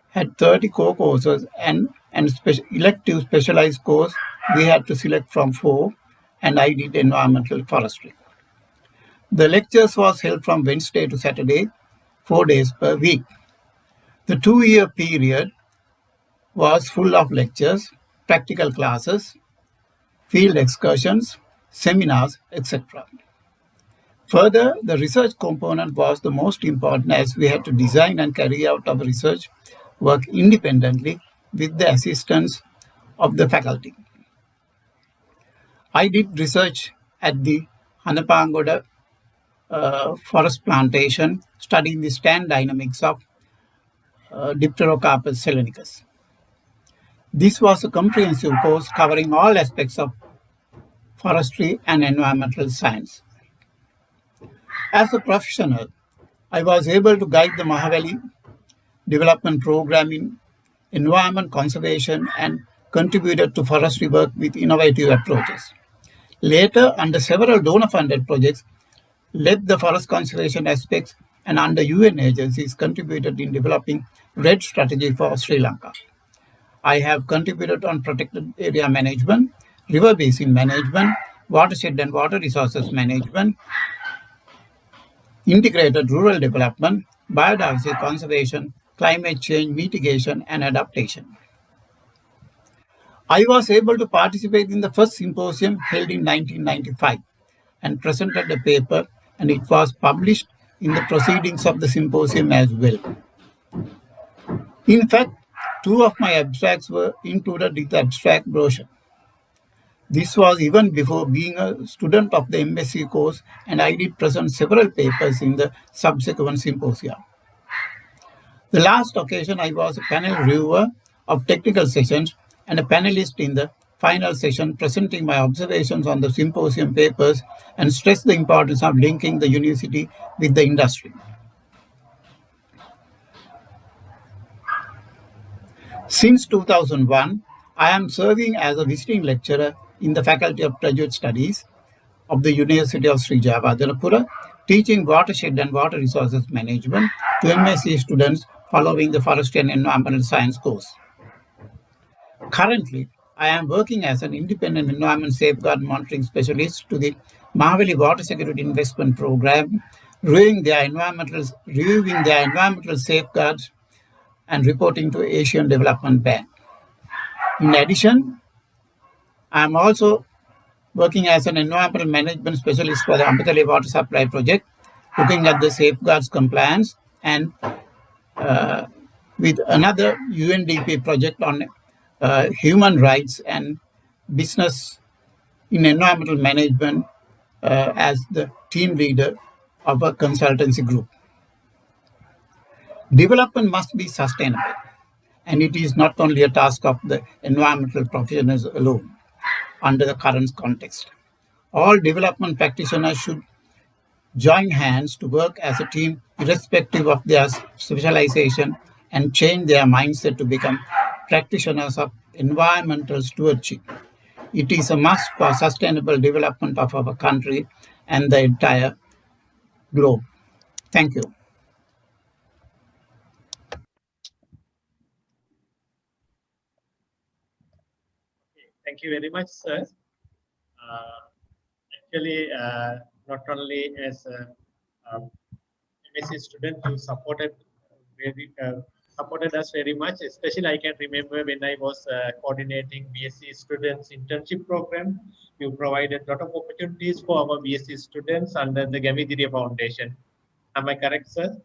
had 30 core courses and elective specialized course we had to select from 4, and I did environmental forestry. The lectures was held from Wednesday to Saturday, 4 days per week. The 2-year period was full of lectures, practical classes, field excursions, seminars, etc. Further, the research component was the most important, as we had to design and carry out our research work independently with the assistance of the faculty. I did research at the Hanapangoda forest plantation, studying the stand dynamics of Dipterocarpus selenicus. This was a comprehensive course covering all aspects of forestry and environmental science. As a professional, I was able to guide the Mahavali development program in environment conservation and contributed to forestry work with innovative approaches. Later, under several donor-funded projects, led the forest conservation aspects, and under UN agencies contributed in developing RED strategy for Sri Lanka. I have contributed on protected area management, river basin management, watershed and water resources management, integrated rural development, biodiversity conservation, climate change mitigation and adaptation. I was able to participate in the first symposium held in 1995 and presented a paper, and it was published in the proceedings of the symposium as well. In fact, 2 of my abstracts were included in the abstract brochure. This was even before being a student of the MSc course, and I did present several papers in the subsequent symposia. The last occasion, I was a panel reviewer of technical sessions and a panelist in the final session, presenting my observations on the symposium papers and stressed the importance of linking the university with the industry. Since 2001, I am serving as a visiting lecturer in the Faculty of Graduate Studies of the University of Sri Javadhanapura, teaching watershed and water resources management to MSc students following the Forestry and Environmental Science course. Currently, I am working as an independent environment safeguard monitoring specialist to the Mahavali Water Security Investment Program, reviewing their environmental safeguards and reporting to Asian Development Bank. In addition, I am also working as an environmental management specialist for the Ambitali Water Supply Project looking at the safeguards compliance, and with another UNDP project on human rights and business in environmental management as the team leader of a consultancy group. Development must be sustainable, and it is not only a task of the environmental professionals alone under the current context. All development practitioners should join hands to work as a team irrespective of their specialization and change their mindset to become practitioners of environmental stewardship. It is a must for sustainable development of our country and the entire globe. Thank you. Thank you very much, sir. Actually, not only as a MSc student, you supported supported us very much. Especially, I can remember when I was coordinating BSc students internship program. You provided a lot of opportunities for our BSc students under the Gamidiriya Foundation. Am I correct, sir?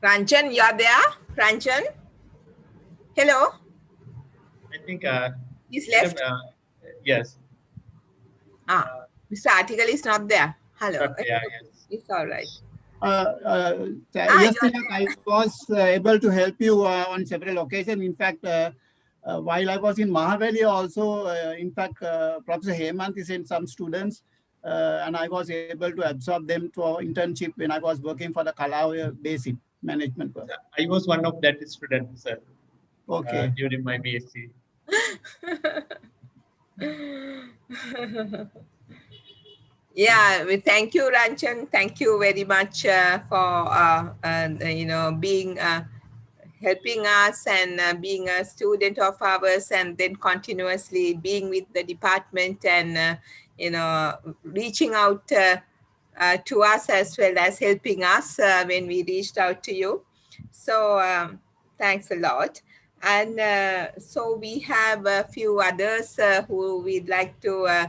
Ranjan, you are there? Ranjan? Hello? I think he's left. Yes. Mr. Article is not there. Hello. Yeah, yes. It's all right. Yes, Tilak, I was able to help you on several occasions. In fact, while I was in Mahavali also, in fact, Professor Hemanti sent some students and I was able to absorb them to our internship when I was working for the Kalao Basin Management. I was one of that students, sir. Okay. During my BSc. Yeah, we thank you, Ranjan. Thank you very much for being helping us and being a student of ours, and then continuously being with the department and reaching out to us as well as helping us when we reached out to you. So thanks a lot. And so we have a few others who we'd like to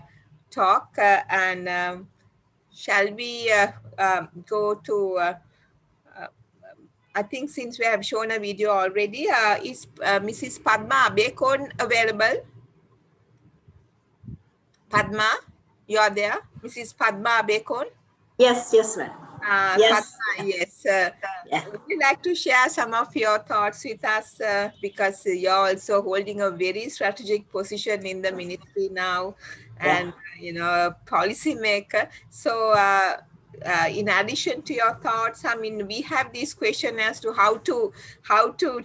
talk and shall we go to I think since we have shown a video already, is Mrs. Padma Abekon available? Padma, you are there? Mrs. Padma Abekon? Yes, ma'am. Yes. Padma, yes. Would you like to share some of your thoughts with us? Because you're also holding a very strategic position in the ministry now and, policy maker. So, in addition to your thoughts, I mean, we have this question as to how to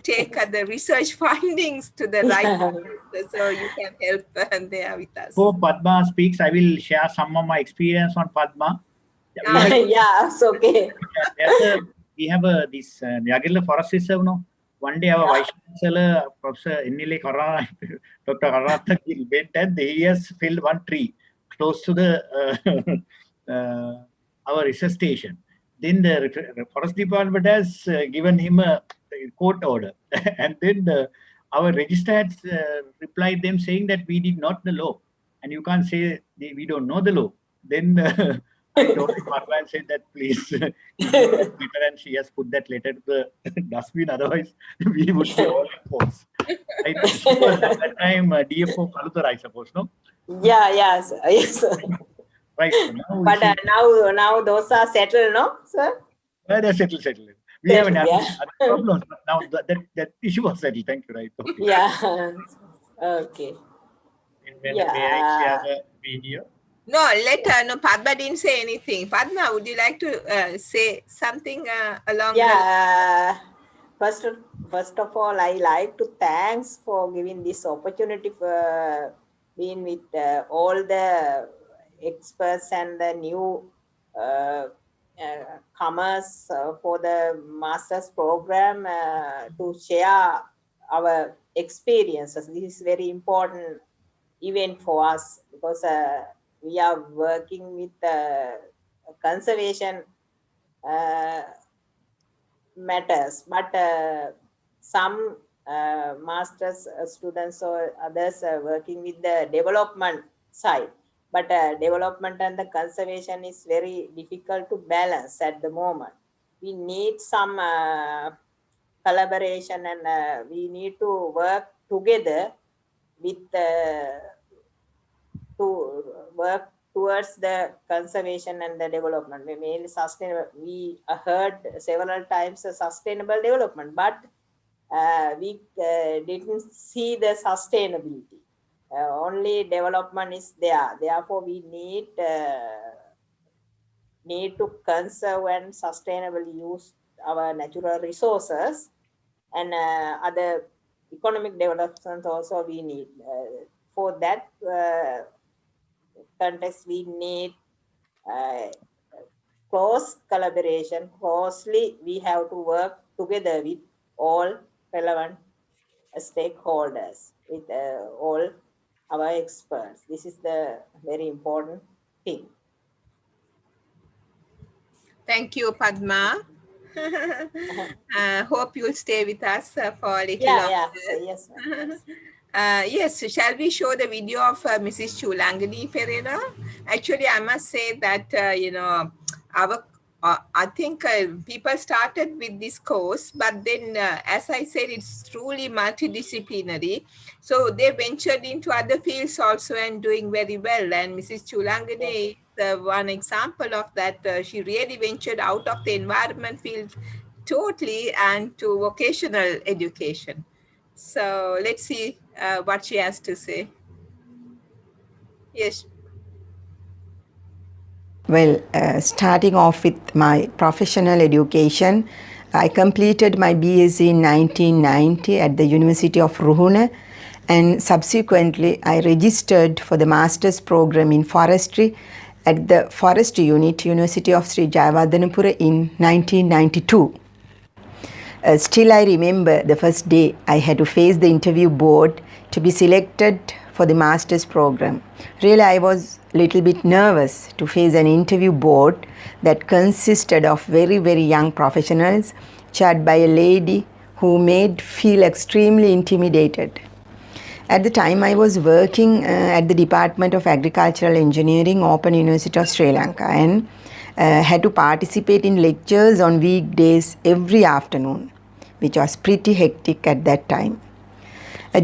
take the research findings to the right place. So you can help there with us. Before Padma speaks, I will share some of my experience on Padma. Yeah, it's okay. We have this Untitled Forest Reserve. No? One day our Vice Chancellor, Professor N.L.A. Kara, Dr. Karatha went and he has felled one tree close to the our research station. Then the Forest Department has given him a court order. And then our registrar had replied them saying that we did not the law. And you can't say we don't know the law. Then I told Marva and said that please, and she has put that letter to the dustbin. Otherwise, we would be all in force. I think she was at that time DFO Kaluthar, I suppose, no? Yeah, yes. Right. So now but now those are settled, no, sir? They're settled. We haven't had other problems, but now that issue was settled. Thank you, right? Okay. Yeah. Okay. May I share the video? No, Padma didn't say anything. Padma, would you like to say something along the First of all, I like to thanks for giving this opportunity for being with all the experts and the new comers for the master's program to share our experiences. This is very important event for us because we are working with conservation matters, but some master's students or others working with the development side. But development and the conservation is very difficult to balance at the moment. We need some collaboration, and we need to work together with to work towards the conservation and the development. We mainly sustainable. We heard several times sustainable development, but we didn't see the sustainability. Only development is there. Therefore, we need to conserve and sustainably use our natural resources, and other economic development also we need. For that context, we need close collaboration. Closely, we have to work together with all relevant stakeholders, with all our experts. This is the very important thing. Thank you, Padma. Hope you'll stay with us for a little longer. Yes. Yes, shall we show the video of Mrs. Chulangani Pereira? Actually, I must say that, I think people started with this course, but then, as I said, it's truly multidisciplinary. So they ventured into other fields also and doing very well. And Mrs. Chulangani is one example of that. She really ventured out of the environment field totally and to vocational education. So let's see what she has to say. Yes. Well, starting off with my professional education, I completed my BSc in 1990 at the University of Ruhuna, and subsequently I registered for the master's program in forestry at the Forestry Unit, University of Sri Jayawardenepura in 1992. Still I remember the first day I had to face the interview board to be selected for the master's program. Really, I was a little bit nervous to face an interview board that consisted of very, very young professionals, chaired by a lady who made feel extremely intimidated. At the time, I was working at the Department of Agricultural Engineering, Open University of Sri Lanka, and had to participate in lectures on weekdays every afternoon, which was pretty hectic at that time.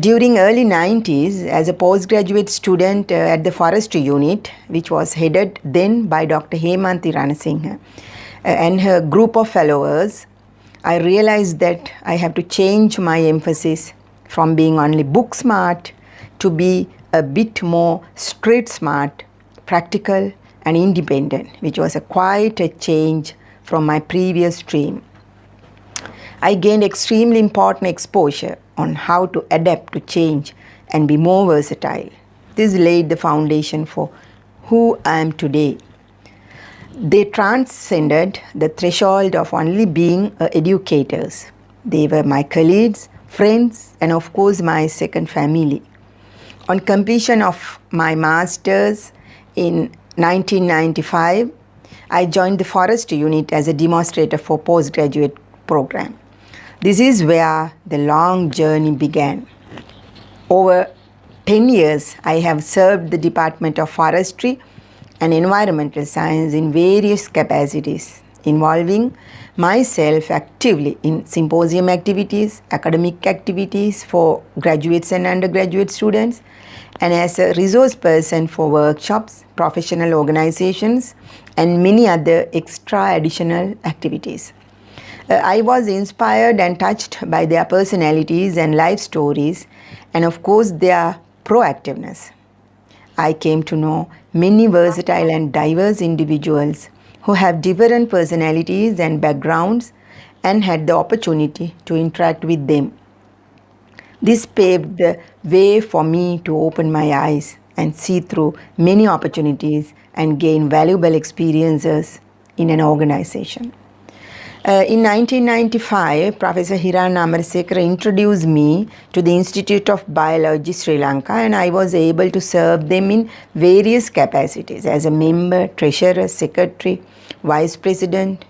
During early 90s, as a postgraduate student at the Forestry Unit, which was headed then by Dr. Hemanthi Ranasinghe and her group of followers, I realized that I have to change my emphasis from being only book smart to be a bit more street smart, practical and independent, which was quite a change from my previous stream. I gained extremely important exposure on how to adapt to change and be more versatile. This laid the foundation for who I am today. They transcended the threshold of only being educators. They were my colleagues, friends, and of course my second family. On completion of my master's in 1995, I joined the Forestry Unit as a demonstrator for postgraduate program. This is where the long journey began. Over 10 years, I have served the Department of Forestry and Environmental Science in various capacities, involving myself actively in symposium activities, academic activities for graduates and undergraduate students, and as a resource person for workshops, professional organizations, and many other extra additional activities. I was inspired and touched by their personalities and life stories, and of course their proactiveness. I came to know many versatile and diverse individuals who have different personalities and backgrounds, and had the opportunity to interact with them. This paved the way for me to open my eyes and see through many opportunities and gain valuable experiences in an organization. In 1995, Professor Hiran Amarsekara introduced me to the Institute of Biology, Sri Lanka, and I was able to serve them in various capacities as a member, treasurer, secretary, vice president,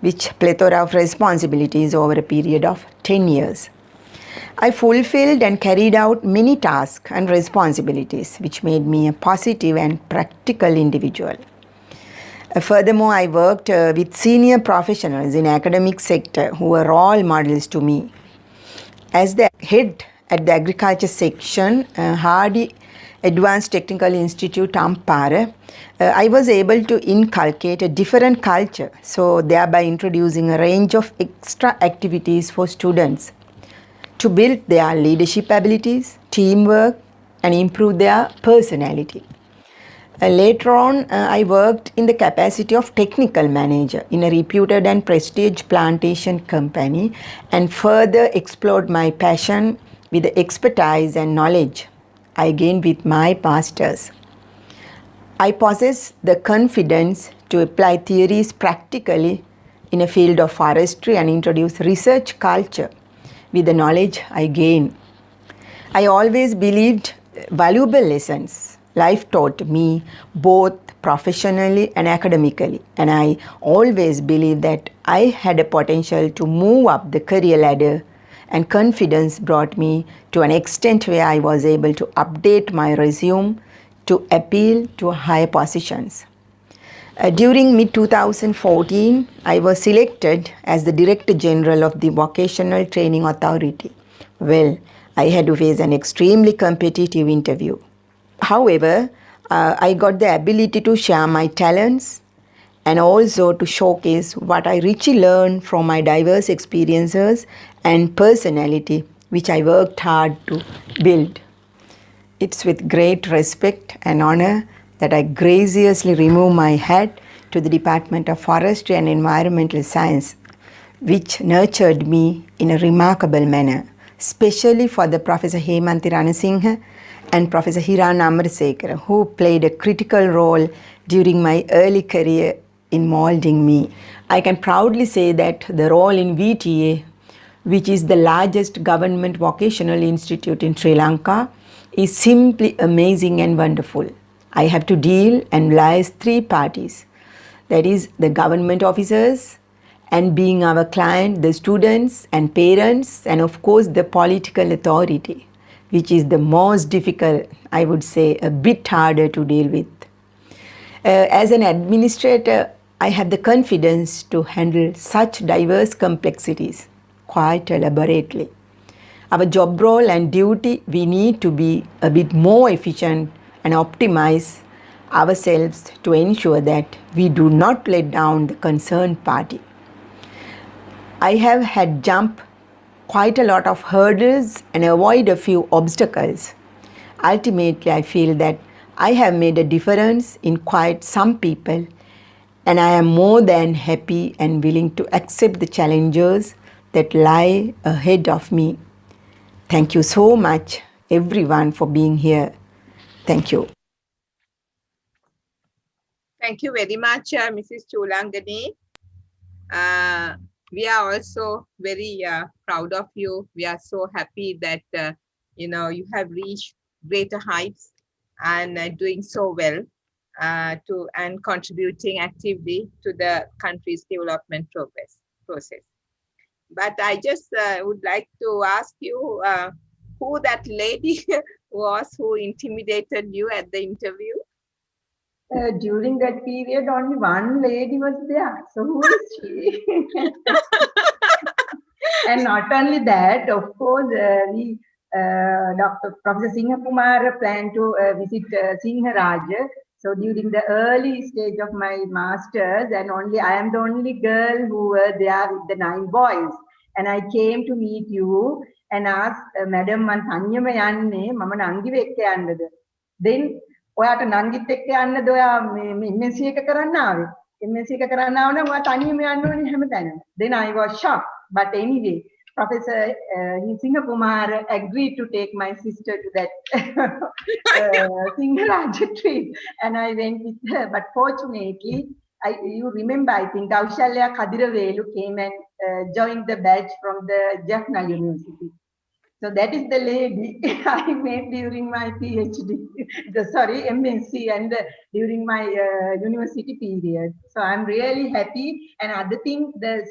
which plethora of responsibilities over a period of 10 years. I fulfilled and carried out many tasks and responsibilities, which made me a positive and practical individual. Furthermore, I worked with senior professionals in academic sector who were role models to me. As the head at the agriculture section, Hardy Advanced Technical Institute, Panthera, I was able to inculcate a different culture, so thereby introducing a range of extra activities for students to build their leadership abilities, teamwork, and improve their personality. Later on, I worked in the capacity of technical manager in a reputed and prestigious plantation company and further explored my passion with the expertise and knowledge I gained with my masters. I possess the confidence to apply theories practically in a field of forestry and introduce research culture with the knowledge I gain. I always believed valuable lessons life taught me both professionally and academically, and I always believed that I had a potential to move up the career ladder, and confidence brought me to an extent where I was able to update my resume to appeal to higher positions. During mid-2014, I was selected as the Director General of the Vocational Training Authority. Well, I had to face an extremely competitive interview. However, I got the ability to share my talents and also to showcase what I richly learned from my diverse experiences and personality, which I worked hard to build. It's with great respect and honor that I graciously remove my hat to the Department of Forestry and Environmental Science, which nurtured me in a remarkable manner, especially for the Professor Hemanthi Ranasinghe and Professor Hiran Amarasekara, who played a critical role during my early career in molding me. I can proudly say that the role in VTA, which is the largest government vocational institute in Sri Lanka, is simply amazing and wonderful. I have to deal and liaise three parties, that is the government officers, and being our client, the students and parents, and of course the political authority, which is the most difficult, I would say, a bit harder to deal with. As an administrator, I have the confidence to handle such diverse complexities quite elaborately. Our job role and duty, we need to be a bit more efficient and optimize ourselves to ensure that we do not let down the concerned party. I have had jump quite a lot of hurdles and avoid a few obstacles. Ultimately, I feel that I have made a difference in quite some people, and I am more than happy and willing to accept the challenges that lie ahead of me. Thank you so much, everyone, for being here. Thank you. Thank you very much, Mrs. Chulangani. We are also very proud of you. We are so happy that you have reached greater heights and doing so well and contributing actively to the country's development process. But I just would like to ask you who that lady was who intimidated you at the interview. During that period, only one lady was there. So who is she? And not only that, of course, we, Dr. Professor Singha Kumar planned to visit Singharaja. So during the early stage of my masters, and I am the only girl who were there with the 9 boys. And I came to meet you and asked, Madam, man thanyama yanne, mama nangi vekke yannada. Then ඔයාට නංගිත් එක්ක යන්නද ඔයා මේ MSc එක කරන්න ආවේ MSc එක කරන්න ආව නම් ඔයා තනියම යන්න ඕනේ හැමතැනම. Then I was shocked, but anyway Professor Singha Kumar agreed to take my sister to that Singharaja trip, and I went with her. But fortunately, you remember, I think Kaushalya Kadiravelu came and joined the batch from the Jaffna University. So that is the lady I met during my PhD, MSc, and during my university period. So I'm really happy. And other thing, the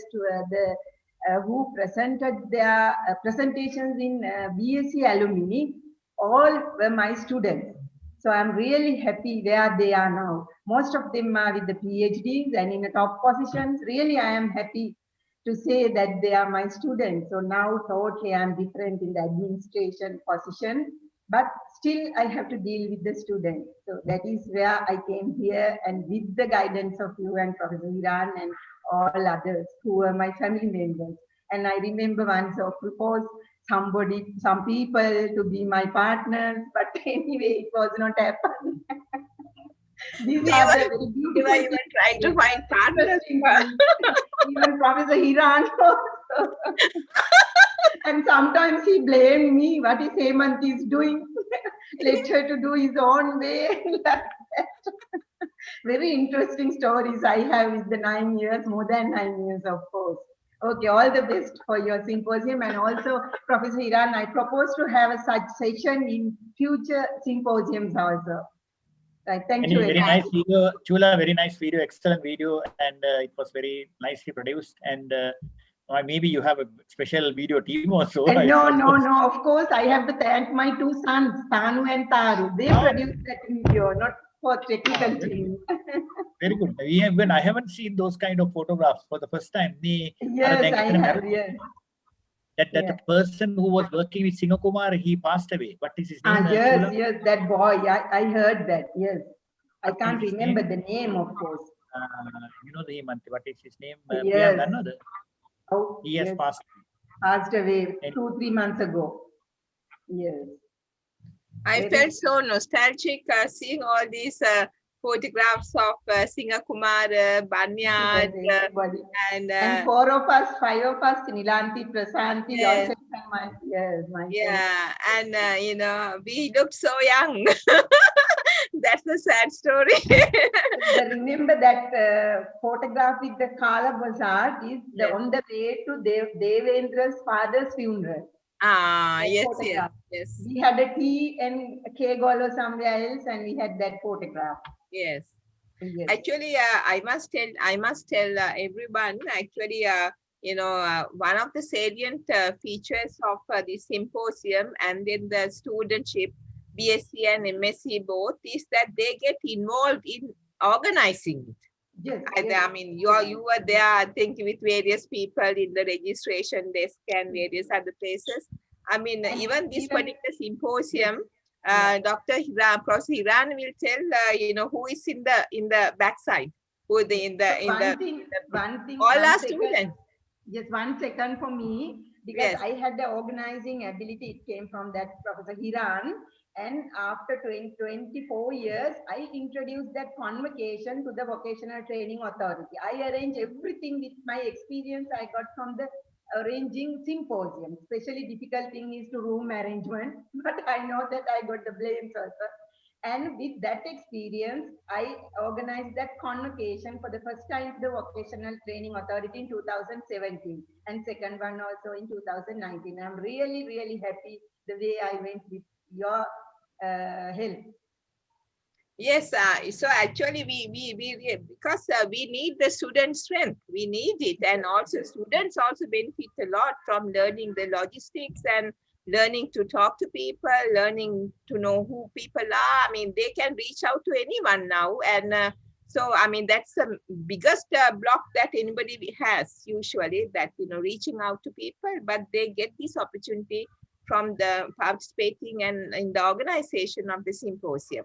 who presented their presentations in BSc alumni, all were my students. So I'm really happy where they are now. Most of them are with the PhDs and in the top positions. Really, I am happy to say that they are my students. So now totally I'm different in the administration position, but still I have to deal with the students. So that is where I came here, and with the guidance of you and Professor Iran and all others who were my family members. And I remember once I proposed some people to be my partners, but anyway, it was not happening. These are the very beautiful even trying to find partners. Even Professor Hiran also. And sometimes he blamed me, what is Hemant is doing. Let her to do his own way. Like that. Very interesting stories I have with the 9 years, more than 9 years, of course. Okay, all the best for your symposium. And also, Professor Hiran, I propose to have a such session in future symposiums also. Right, thank you very very nice much. video, Chula, very nice video, excellent video, and it was very nicely produced. And maybe you have a special video team also. No, of course, I have to thank my two sons, Tanu and Taru. They produced that video, not for technical team. Very good. I haven't seen those kind of photographs for the first time. Yes, I have, yes. That person who was working with Singhakumar, he passed away. What is his name? Yes, that boy. I heard that. Yes, I can't remember the name, of course. You know the name. What is his name? Yes. Oh, he has passed away 2-3 months ago. Yes. I felt so nostalgic seeing all these photographs of Singhakumar, Banyard, and 4 of us, 5 of us, Nilanti, Prasanti, yes. Yeah, and you know, we looked so young. That's the sad story. Remember that photograph with the Kala Bazaar is on the way to Devendra's father's funeral. Yes. We had a tea and a cake or somewhere else, and we had that photograph. Yes. Actually, I must tell everyone. Actually, you know, one of the salient features of the symposium and then the studentship, BSc and MSc both, is that they get involved in organizing it. Yes, I mean, you were there, I think, with various people in the registration desk and various other places. I mean, even this particular symposium, Dr. Hiran, Professor Hiran will tell, you know, who is in the backside, who all our students. Just 1 second for me, because I had the organizing ability. It came from that Professor Hiran. And after 24 years, I introduced that convocation to the Vocational Training Authority. I arrange everything with my experience I got from the arranging symposium. Especially difficult thing is to room arrangement, but I know that I got the blames also. And with that experience, I organized that convocation for the first time to the Vocational Training Authority in 2017, and second one also in 2019. I'm really, really happy the way I went with your help. Yes, so actually because we need the student strength, we need it, and also students also benefit a lot from learning the logistics and learning to talk to people, learning to know who people are. I mean, they can reach out to anyone now, and so I mean that's the biggest block that anybody has usually, that you know, reaching out to people, but they get this opportunity from the participating and in the organization of the symposium.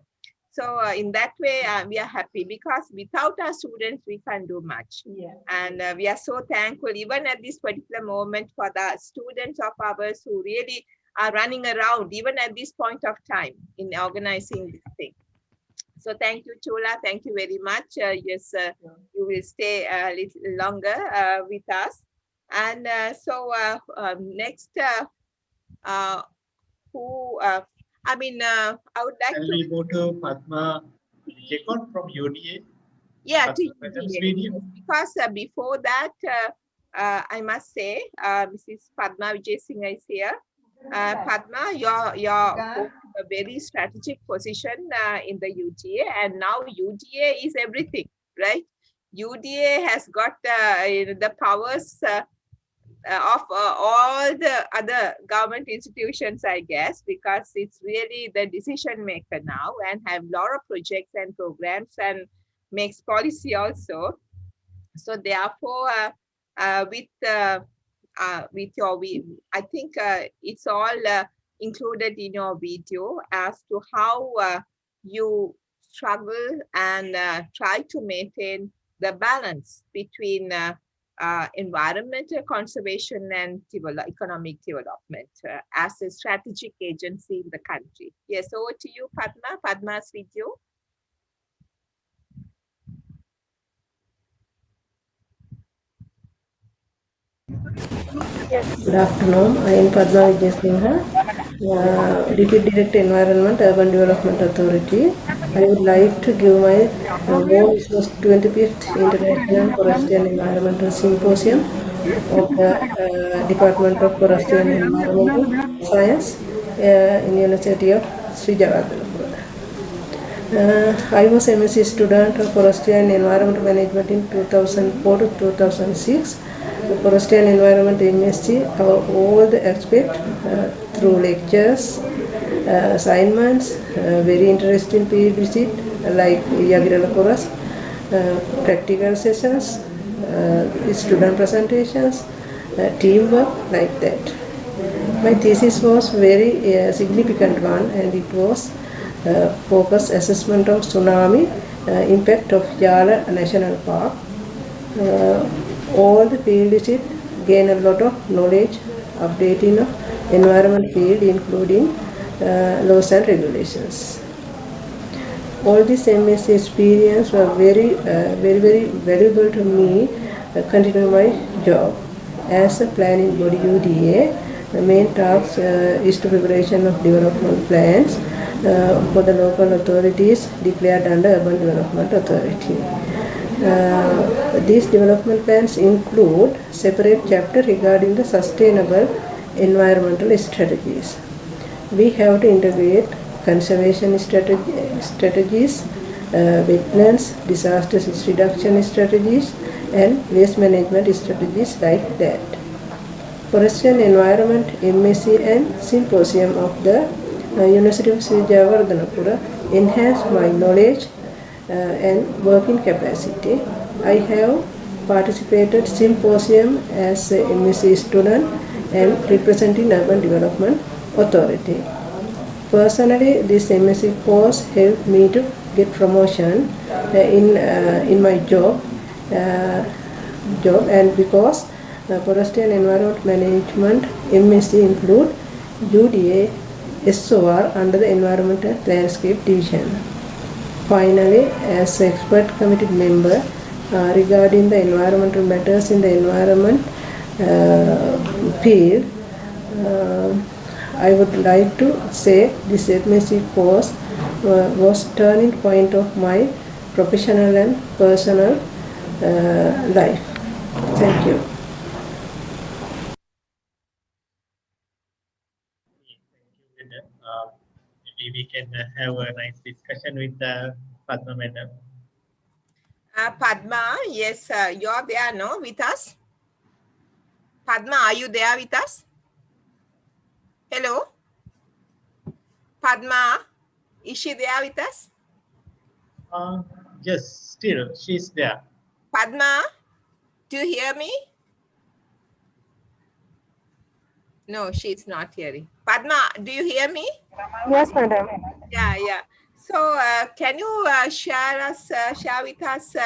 So in that way, we are happy, because without our students, we can't do much. And we are so thankful, even at this particular moment, for the students of ours who really are running around, even at this point of time, in organizing this thing. So thank you, Chula. Thank you very much. Yes, you will stay a little longer with us. And so next, I mean, I would like to... we go to Padma Jekon from UDA? Yeah, to UDA. Because before that, I must say, Mrs. Padma Vijay-Singh is here. Padma, you're a very strategic position in the UDA, and now UDA is everything, right? UDA has got the powers all the other government institutions, I guess, because it's really the decision maker now and have a lot of projects and programs and makes policy also. So therefore, with your, I think it's all included in your video as to how you struggle and try to maintain the balance between environmental conservation and economic development as a strategic agency in the country. Yes, over to you, Padma. Padma's video. Good afternoon. I am Padma Vijayasinghe, Deputy Director Environment Urban Development Authority. I would like to give my warm wishes to 25th International Forestry and Environmental Symposium of the Department of Forestry and Environmental Science in University of Srijawardena. I was MSc student of Forestry and Environment Management in 2004 to 2006. The Forestry and Environment MSc cover all the aspects through lectures, assignments, very interesting field visit like Yagirala Forest, practical sessions, student presentations, teamwork like that. My thesis was very significant one, and it was focus assessment of tsunami impact of Yala National Park. All the field visit gain a lot of knowledge, updating of environment field, including laws and regulations. All this MSc experience were very valuable to me. Continue my job as a planning body UDA. The main task is to preparation of development plans for the local authorities declared under Urban Development Authority. These development plans include separate chapter regarding the sustainable environmental strategies. We have to integrate conservation strategies, wetlands, disaster risk reduction strategies, and waste management strategies like that. Forestry and Environment MSc and Symposium of the University of Srijawardena enhance my knowledge and working capacity. I have participated symposium as a MSc student and representing Urban Development Authority. Personally, this MSc course helped me to get promotion in my job, and because Forestry and Environment Management MSc include UDA SOR under the Environmental Landscape Division. Finally, as expert committee member regarding the environmental matters in the environment field, I would like to say this MSc course was turning point of my professional and personal life. Thank you. Maybe we can have a nice discussion with Padma Madam. Padma, yes, you're there, no, with us? Padma, are you there with us? Hello? Padma, is she there with us? Yes, still, she's there. Padma, do you hear me? No, she's not hearing. Padma, do you hear me? Yes, madam. Yeah. So, can you share with us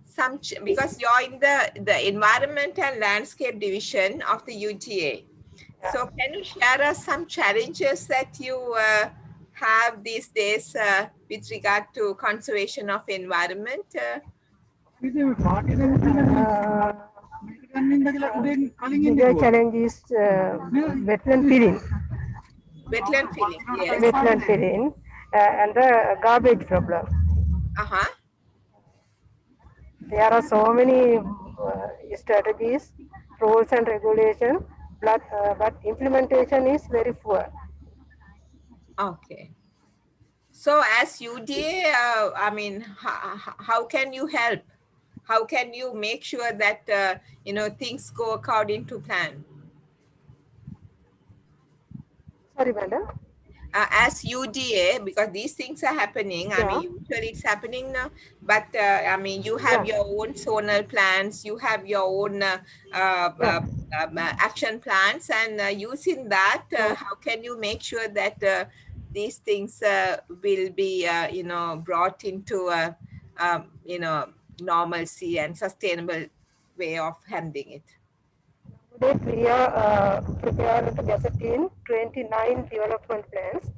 some, because you're in the Environment and Landscape Division of the UTA. So, can you share us some challenges that you have these days with regard to conservation of environment? Bigger challenge is wetland filling. Wetland filling, yes. Wetland filling and the garbage problem. There are so many strategies, rules and regulations, but implementation is very poor. Okay. So as UDA, I mean, how can you help? how can you make sure that, things go according to plan? Sorry, madam. As UDA, because these things are happening. I mean, usually it's happening now, but I mean, you have your own zonal plans, you have your own action plans, and using that, how can you make sure that these things will be, brought into normalcy and sustainable way of handling it? Nowadays, we are prepared to gazette in 29 development plans.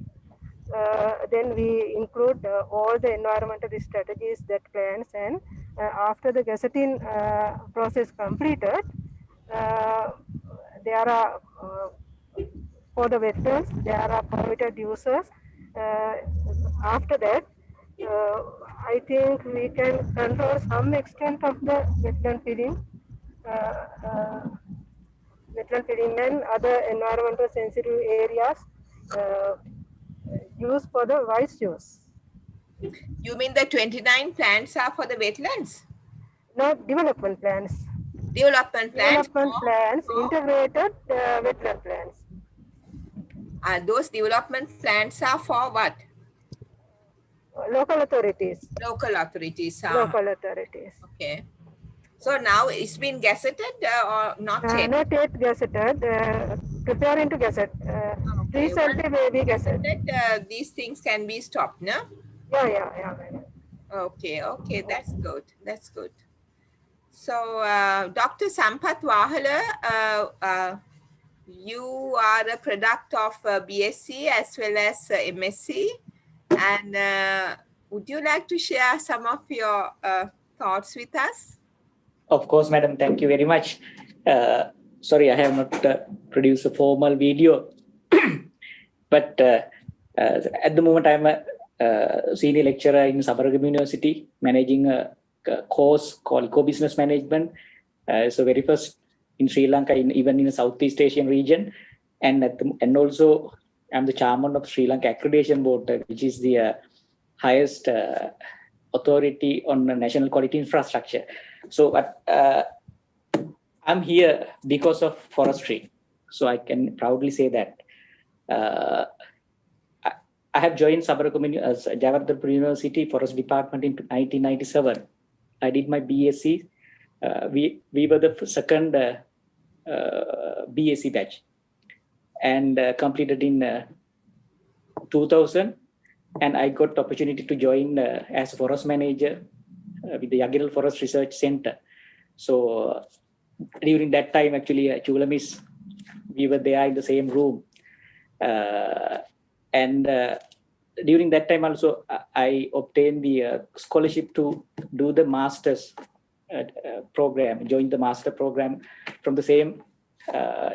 Then we include all the environmental strategies, that plans, and after the gazetting process completed, there are for the wetlands, there are permitted users. After that, I think we can control some extent of the wetland filling. Wetland filling and other environmental sensitive areas used for the wise use. You mean the 29 plans are for the wetlands? No, development plans. Development plans? Development plans, integrated wetland plans. Those development plans are for what? Local authorities. Local authorities. Local authorities. Okay. So now it's been gazetted or not yet? Not yet gazetted. Preparing to gazette. Recently maybe gazetted. These things can be stopped, no? Yeah. Okay, that's good. That's good. So, Dr. Sampath Wahala, you are a product of BSc as well as MSc. And would you like to share some of your thoughts with us? Of course, madam. Thank you very much. Sorry, I have not produced a formal video. But at the moment, I'm a senior lecturer in Sabaragam University, managing a course called Eco-Business Management. It's the very first in Sri Lanka, even in the Southeast Asian region. And also, I'm the chairman of Sri Lanka Accreditation Board, which is the highest authority on national quality infrastructure. So I'm here because of forestry. So I can proudly say that. I have joined Javadharpur University Forest Department in 1997. I did my BSc. We were the second BSc batch, and completed in 2000. And I got the opportunity to join as a forest manager with the Untitled Forest Research Center. So during that time, actually, Chulamis, we were there in the same room. And during that time also, I obtained the scholarship to do the master's program, join the master program from the same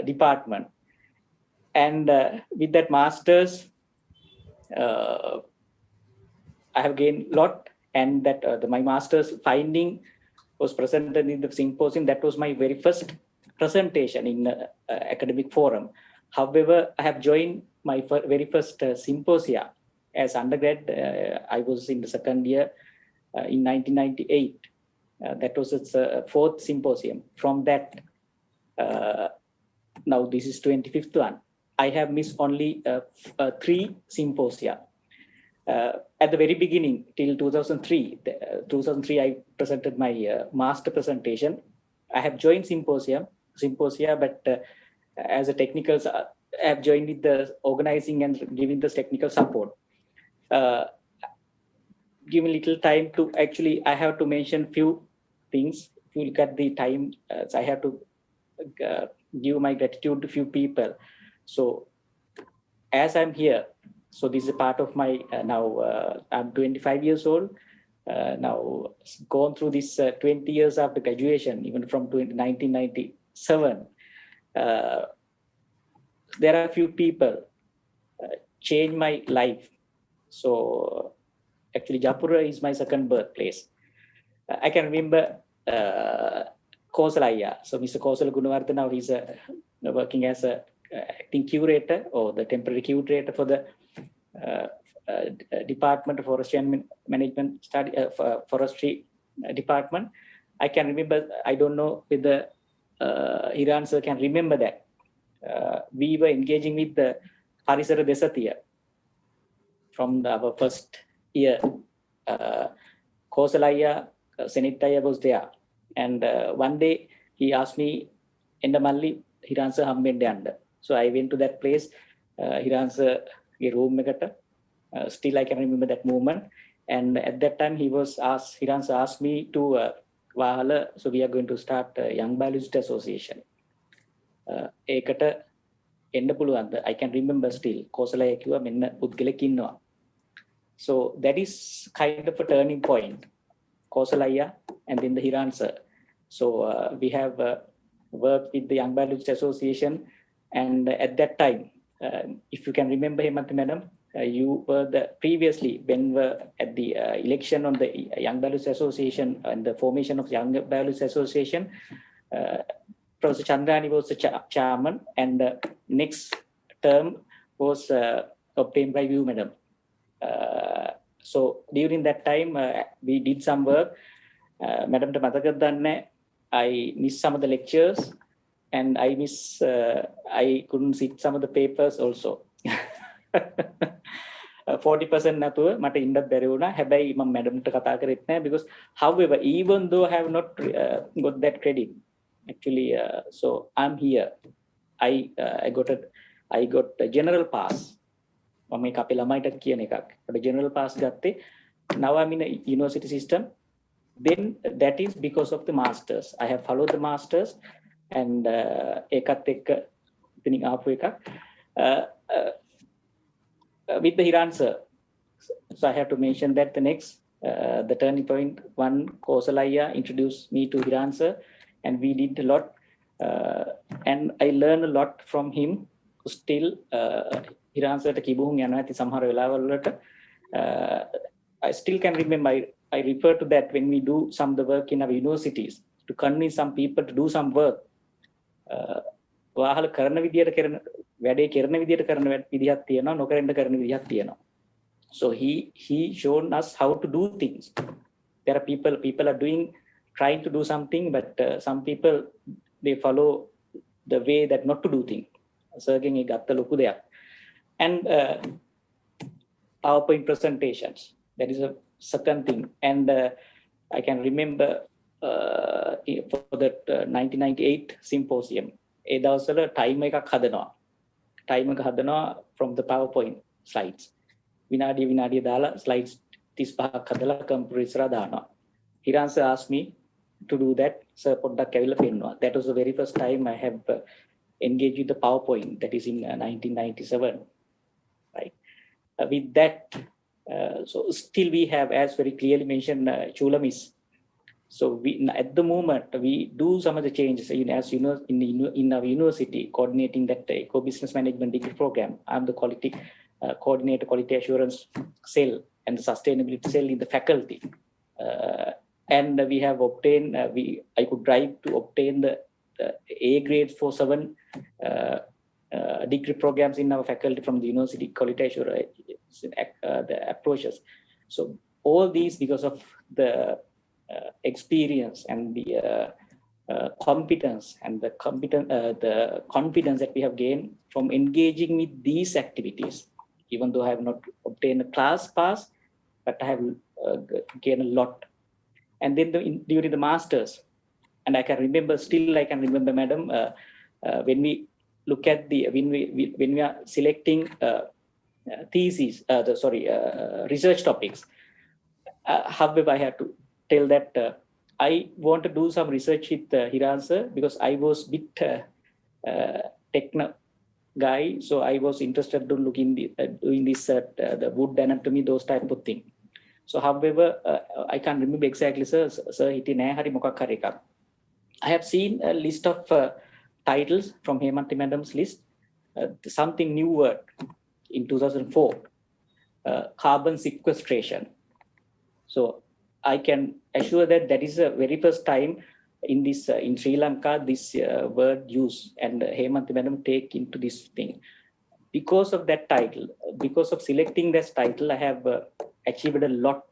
department. And with that master's, I have gained a lot, and that my master's finding was presented in the symposium. That was my very first presentation in academic forum. However, I have joined my very first symposia as undergrad. I was in the second year in 1998. That was its fourth symposium. From that, now this is 25th one. I have missed only 3 symposia. At the very beginning, till 2003, I presented my master presentation. I have joined symposia, but as a technical, I have joined with the organizing and giving the technical support. Give me a little time to actually, I have to mention few things. If you look at the time, I have to give my gratitude to few people. So as I'm here, so this is a part of my, now I'm 25 years old. Now gone through this 20 years after graduation, even from 1997. There are a few people changed my life. So actually Japura is my second birthplace. I can remember Kosalaya. So Mr. Kosala Gunawardhan, now he's working as a acting curator or the temporary curator for the Department of Forestry and Management Forestry Department. I can remember, I don't know whether Hiran sir can remember that. We were engaging with the Parisara Desatiya from our first year. Kosalaya, Senitaya was there. And one day he asked me, Endamalli, Hiran sir hammende. So I went to that place, Hiran sir room ekata. Still I can remember that moment. And at that time Hiran sir asked me to Wahala, so we are going to start a Young Biologist Association. Ekata එන්න පුළුවන්ද? I can remember still. Kosalaya කිව්වා මෙන්න පුද්ගලෙක් ඉන්නවා. So that is kind of a turning point. Kosalaya and then the Hiran sir. So we have worked with the Young Biologist Association, and at that time, if you can remember, Hemanthi madam, you were previously when we were at the election on the Young Biologist Association and the formation of Young Biologist Association. Professor Chandrani was the chairman, and the next term was obtained by you, madam. So during that time, we did some work. Madam Tamatakadanne, I missed some of the lectures, and I couldn't see some of the papers also. 40% natuwa මට ඉන්න බැරි වුණා. හැබැයි මම මැඩම්ට කතා කරෙත් නැහැ, because however, even though I have not got that credit, actually, so I'm here. I got a general pass. මම මේක අපේ ළමයිට කියන එකක්. but general pass ගත්තේ. Now I'm in a university system. Then that is because of the masters. I have followed the masters, and ඒකත් එක්ක ඉතින් ආපු එකක්. With the Hiran sir. So I have to mention that the next, the turning point, one, Kosalaya introduced me to Hiran sir, and we did a lot. And I learned a lot from him. Still, Hiran sir kibuhung yana ati samhara velawalata. I still can remember, I refer to that when we do some of the work in our universities, to convince some people to do some work. වාහල කරන විදියට කරන වැඩේ කරන විදියට කරන විදියක් තියෙනවා, නොකරන කරන විදියක් තියෙනවා. So he shown us how to do things. There are people are trying to do something, but some people, they follow the way that not to do things. Sergeng e gatta loku deyak. And PowerPoint presentations, that is a second thing. And I can remember for that 1998 symposium, ඒ දවස්වල time එකක් හදනවා from the PowerPoint slides. විනාඩිය දාලා slides 35ක් හදලා computer ඉස්සරහා දානවා. Hiran sir asked me to do that. Sir පොඩ්ඩක් ඇවිල්ලා පෙන්නවා. That was the very first time I have engaged with the PowerPoint. That is in 1997. Right. With that, so still we have, as very clearly mentioned, Chulamis. So at the moment, we do some of the changes, as you know, in our university, coordinating that eco-business management degree program. I'm the quality coordinator, quality assurance cell, and the sustainability cell in the faculty. And we have obtained, I could drive to obtain the A grade for 7 degree programs in our faculty from the university, quality assurance, the approaches. So all these because of the experience and the competence and the confidence that we have gained from engaging with these activities. Even though I have not obtained a class pass, but I have gained a lot. And then during the masters, and I can remember, madam, when we look at when we are selecting theses, research topics. However, I have to tell that I want to do some research with Hiran sir, because I was a bit techno guy, so I was interested to look in doing this the wood anatomy, those type of thing. So however, I can't remember exactly, sir hiti nae hari mokak hari ekak. I have seen a list of titles from Hemanthi madam's list, something new word in 2004, carbon sequestration. So I can assure that that is the very first time in this in Sri Lanka this word use, and Hemanthi madam take into this thing. Because of that title, because of selecting this title, I have achieved a lot.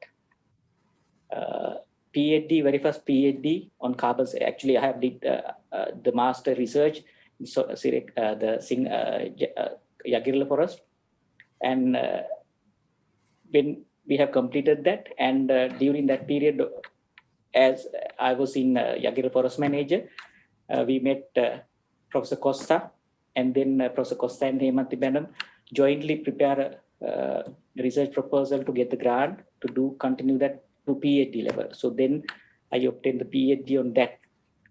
PhD, very first PhD on carbon. Actually, I have did the master research in Yagiral forest, and when we have completed that, and during that period, as I was in Yagiral forest manager, we met Professor Costa, and then Professor Costa and Hemanti Madam jointly prepare a research proposal to get the grant to continue that to PhD level. So then I obtained the PhD on that.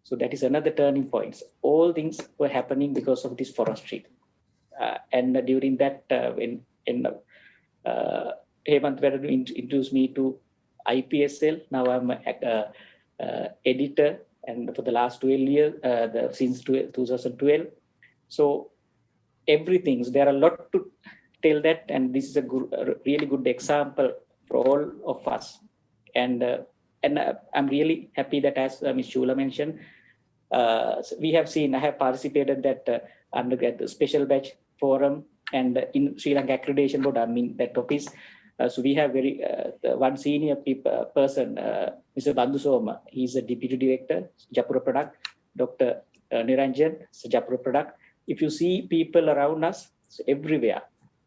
So that is another turning point. All things were happening because of this forestry. And during that, when Hemant Madam introduced me to IPSL, now I'm an editor, and for the last 12 years, since 2012. So everything, there are a lot to tell that, and this is a really good example for all of us. And I'm really happy that, as Ms. Chula mentioned, we have seen, I have participated that undergrad special batch forum, and in Sri Lanka Accreditation Board, I'm in that office. So we have very one senior person, Mr. Bandhu Soma. He's a deputy director, Japura product, Dr. Niranjan, Japura product. If you see people around us, so everywhere,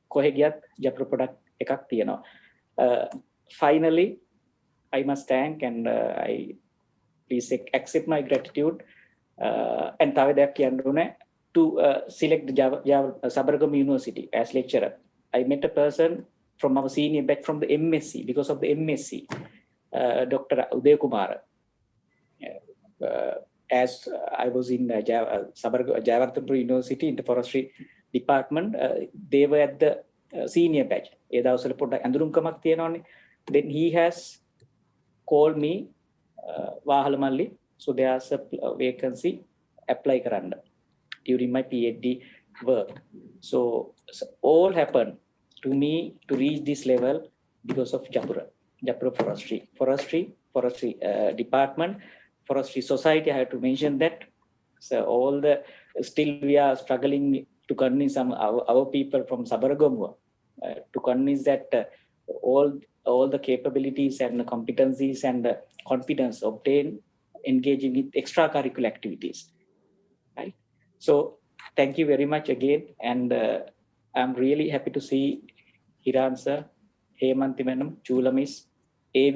Kohegiyat, Japura product, ekak tiyena. Finally, I must thank, and I please accept my gratitude and to select Sabaragam University as lecturer. I met a person from our senior batch from the MSc, because of the MSc, Dr. Uday Kumar. As I was in Jayawardhanpur University in the forestry department, they were at the senior batch. Then he has called me, Wahalamalli, so there's a vacancy, apply karanda during my PhD work. So all happened to me to reach this level because of Japura forestry department, forestry society. I have to mention that. So all the, still we are struggling to convince our people from Sabaragam to convince that all the capabilities and the competencies and confidence obtained engaging with extracurricular activities. Right. So thank you very much again, and I'm really happy to see Hiran sir, Hemanti Madam, Chula Miss, ඒ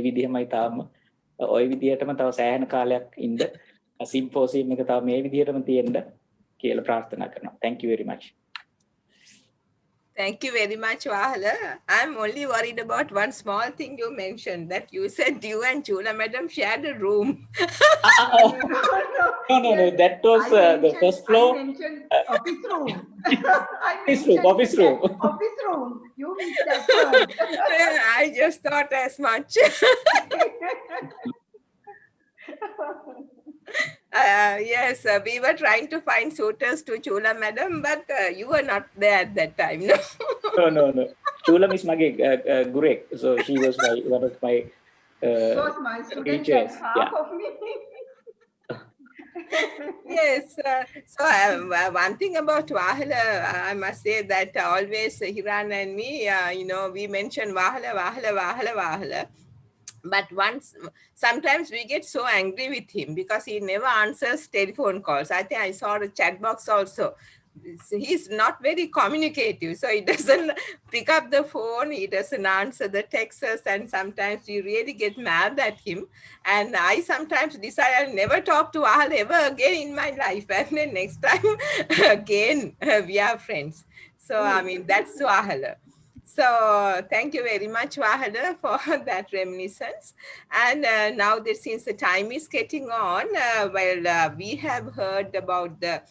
විදිහමයි තාම ඔය විදිහටම තව සෑහෙන කාලයක් ඉන්න symposium එක තව මේ විදිහටම තියෙන්න කියලා ප්‍රාර්ථනා කරනවා. Thank you very much. Thank you very much, Wahala. I'm only worried about one small thing you mentioned, that you said you and Chula Madam shared a room. No, that was the first floor. I mentioned office room. Office room. Office room. You missed that word. I just thought as much. Yes, we were trying to find suitors to Chula Madam, but you were not there at that time. No. Chula Miss Mage Gurek, so she was one of my was my student teachers. and half Yeah. of me. Yes, so one thing about Wahala, I must say that always Hiran and me, we mention Wahala. But sometimes we get so angry with him because he never answers telephone calls. I think I saw the chat box also. He's not very communicative, so he doesn't pick up the phone, he doesn't answer the texts, and sometimes we really get mad at him. And I sometimes decide I'll never talk to Ahal ever again in my life, and then next time again we are friends. So I mean, that's Wahala. So thank you very much, Wahala, for that reminiscence. And now that since the time is getting on, we have heard about the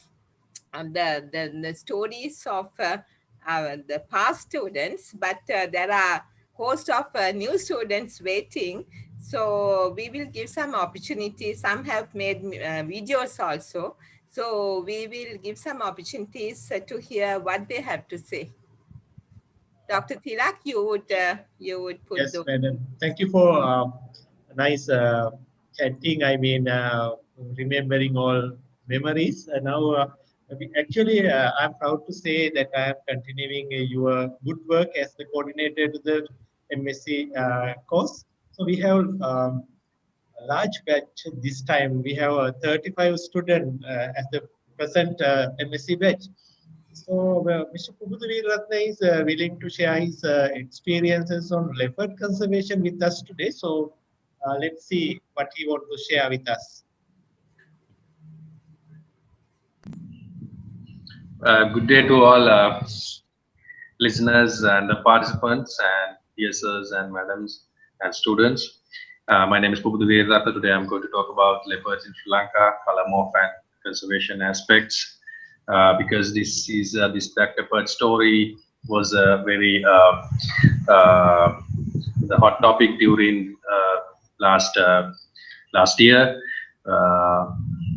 stories of the past students, but there are host of new students waiting. So we will give some opportunities. Some have made videos also. So we will give some opportunities to hear what they have to say. Dr. Tilak, you would put yes, the... Madam. Thank you for nice chatting. I mean, remembering all memories. Now, actually, I'm proud to say that I am continuing your good work as the coordinator to the MSc course. So we have a large batch this time. We have 35 students as the present MSc batch. So Mr. Pubudu Ratna is willing to share his experiences on leopard conservation with us today. So let's see what he wants to share with us. Good day to all listeners and participants and dear sirs and madams and students. My name is Pubudu Ratna. Today I'm going to talk about leopards in Sri Lanka, color morph and conservation aspects. Because this is this black leopard story was a very the hot topic during last year.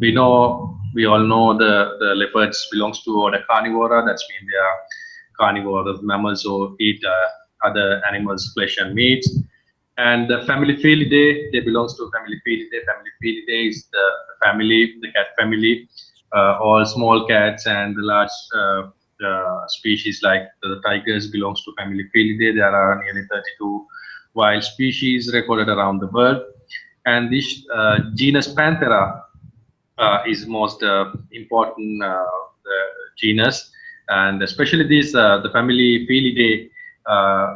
We all know the leopards belongs to order carnivora. That's mean they are carnivore of mammals or eat other animals' flesh and meat. And the family Felidae, they belongs to family Felidae. Family Felidae is the family, the cat family. All small cats and the large species like the tigers belongs to family Felidae. There are nearly 32 wild species recorded around the world. And this genus Panthera is most important genus, and especially this the family Felidae.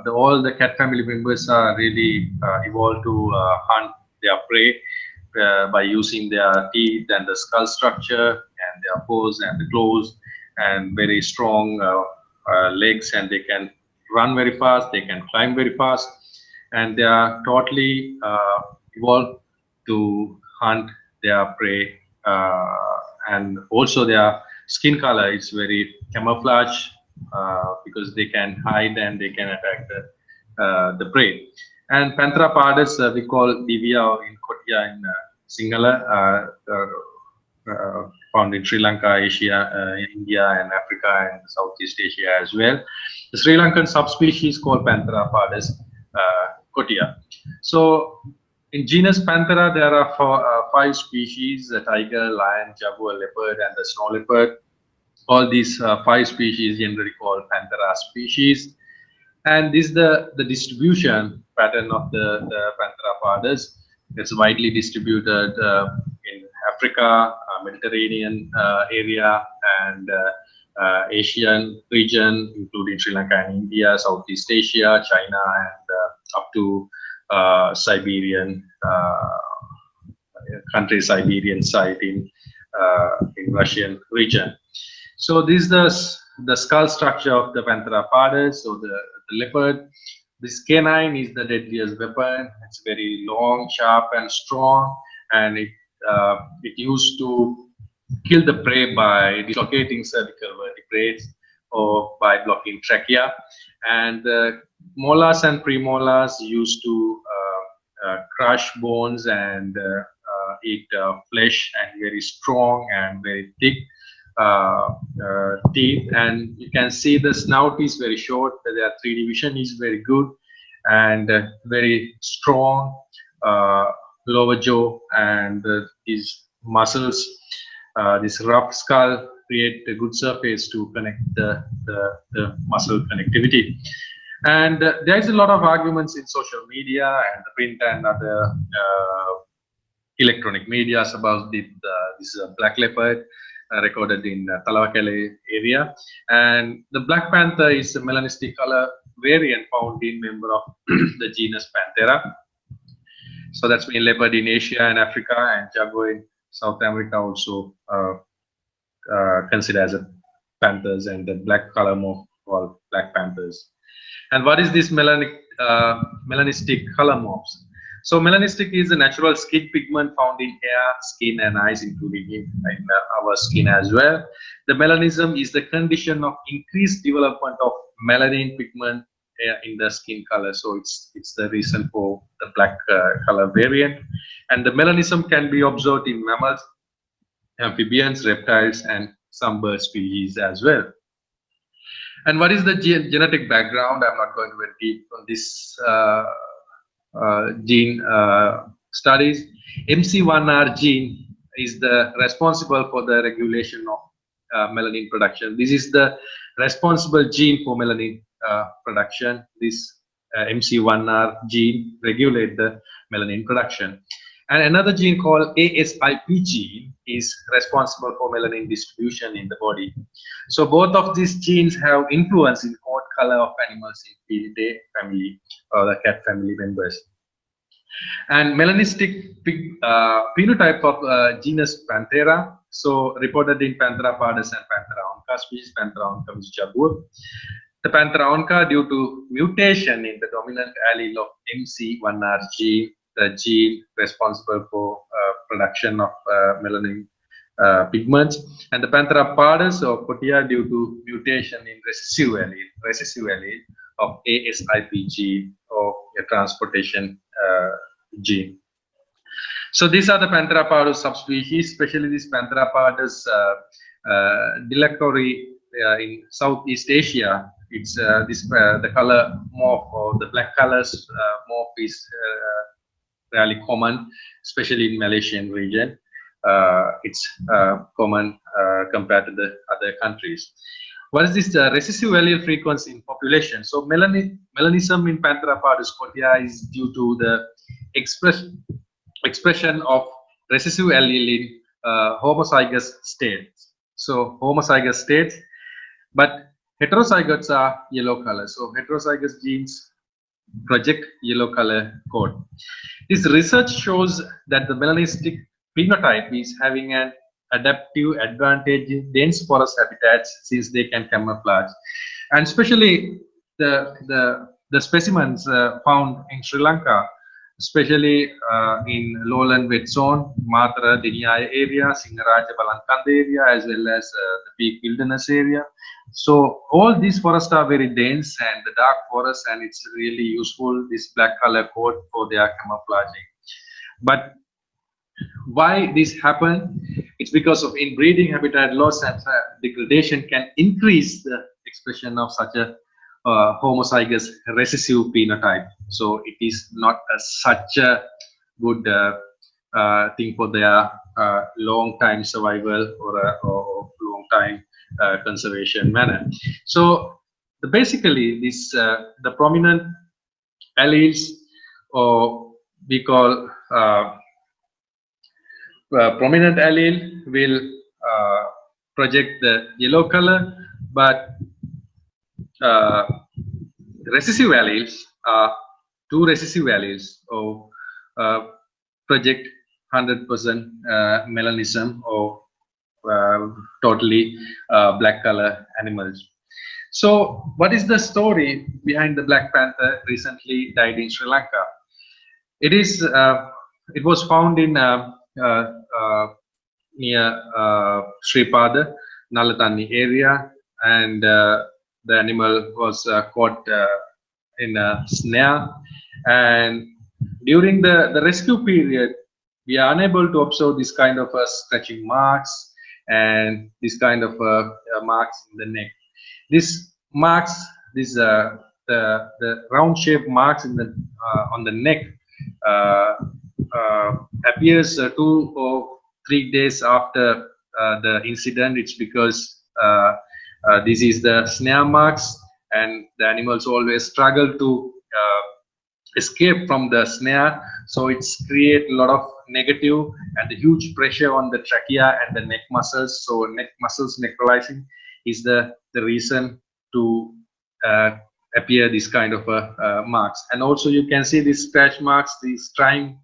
All the cat family members are really evolved to hunt their prey by using their teeth and the skull structure and their paws and the claws and very strong legs, and they can run very fast, they can climb very fast, and they are totally evolved to hunt their prey. And also their skin color is very camouflage because they can hide and they can attack the prey. And Panthera pardus, we call Divya or in Kotia in Sinhala, found in Sri Lanka, Asia, India, and Africa, and Southeast Asia as well. The Sri Lankan subspecies called Panthera pardus Kotia. So in genus Panthera, there are 5 species: the tiger, lion, jaguar, leopard, and the snow leopard. All these 5 species generally called Panthera species. And this is the distribution pattern of the Panthera pardus. It's widely distributed in Africa, Mediterranean area, and Asian region, including Sri Lanka and India, Southeast Asia, China, and up to Siberian country, Siberian site in Russian region. So this is the skull structure of the Panthera pardus. So the leopard, this canine is the deadliest weapon. It's very long, sharp, and strong, and it used to kill the prey by dislocating cervical vertebrae or by blocking trachea. And molars and premolars used to crush bones and eat flesh, and very strong and very thick teeth. And you can see the snout is very short. Their 3 division is very good and very strong lower jaw, and these muscles, this rough skull create a good surface to connect the muscle connectivity. And there is a lot of arguments in social media and the print and other electronic medias about this black leopard recorded in Talawakele area. And the black panther is a melanistic color variant found in member of the genus Panthera. So that's mean leopard in Asia and Africa, and jaguar in South America also considered as a panthers, and the black color morph called black panthers. And what is this melanistic color morphs? So melanistic is a natural skin pigment found in hair, skin, and eyes, including in our skin as well. The melanism is the condition of increased development of melanin pigment in the skin color. So it's the reason for the black color variant. And the melanism can be observed in mammals, amphibians, reptiles, and some bird species as well. And what is the genetic background? I'm not going to go deep on this gene studies. MC1R gene is the responsible for the regulation of melanin production. This is the responsible gene for melanin production. This MC1R gene regulate the melanin production. And another gene called ASIP gene is responsible for melanin distribution in the body. So both of these genes have influence in coat color of animals in Felidae family or the cat family members. And melanistic phenotype of genus Panthera, so reported in Panthera pardus and Panthera onca species, Panthera onca Jabur. The Panthera onca, due to mutation in the dominant allele of MC1R gene, the gene responsible for production of melanin pigments, and the Panthera pardus or Cotia due to mutation in recessive allele of ASIP gene or a transportation gene. So these are the Panthera pardus subspecies, especially this Panthera pardus dilectori in Southeast Asia. It's the color morph or the black colors morph is really common, especially in Malaysian region. It's common compared to the other countries. What is this recessive allele frequency in population? So melanism in Panthera pardus Cotia is due to the expression of recessive allele in homozygous states. So homozygous states, but heterozygotes are yellow color. So heterozygous genes project yellow color code. This research shows that the melanistic phenotype is having an adaptive advantage in dense forest habitats since they can camouflage, and especially the specimens found in Sri Lanka, especially in lowland wet zone, Matra Diniaya area, Singaraja Balankanda area, as well as the peak wilderness area. So all these forests are very dense and the dark forest, and it's really useful, this black color code, for their camouflaging. But why this happen? It's because of inbreeding, habitat loss, and degradation can increase the expression of such a homozygous recessive phenotype. So it is not such a good thing for their long time survival or long time conservation manner. So basically this the prominent alleles, or we call prominent allele, will project the yellow color, but recessive alleles are two recessive alleles or project 100% melanism or totally black color animals. So what is the story behind the black panther recently died in Sri Lanka? It is it was found in near Sripada, Nalatani area, and the animal was caught in a snare, and during the rescue period we are unable to observe this kind of scratching marks and this kind of marks in the neck. This marks, this the round shaped marks in the on the neck appears 2 or 3 days after the incident. It's because this is the snare marks, and the animals always struggle to escape from the snare, so it's create a lot of negative and the huge pressure on the trachea and the neck muscles. So neck muscles necrolizing is the reason to appear this kind of marks. And also you can see these scratch marks. He's trying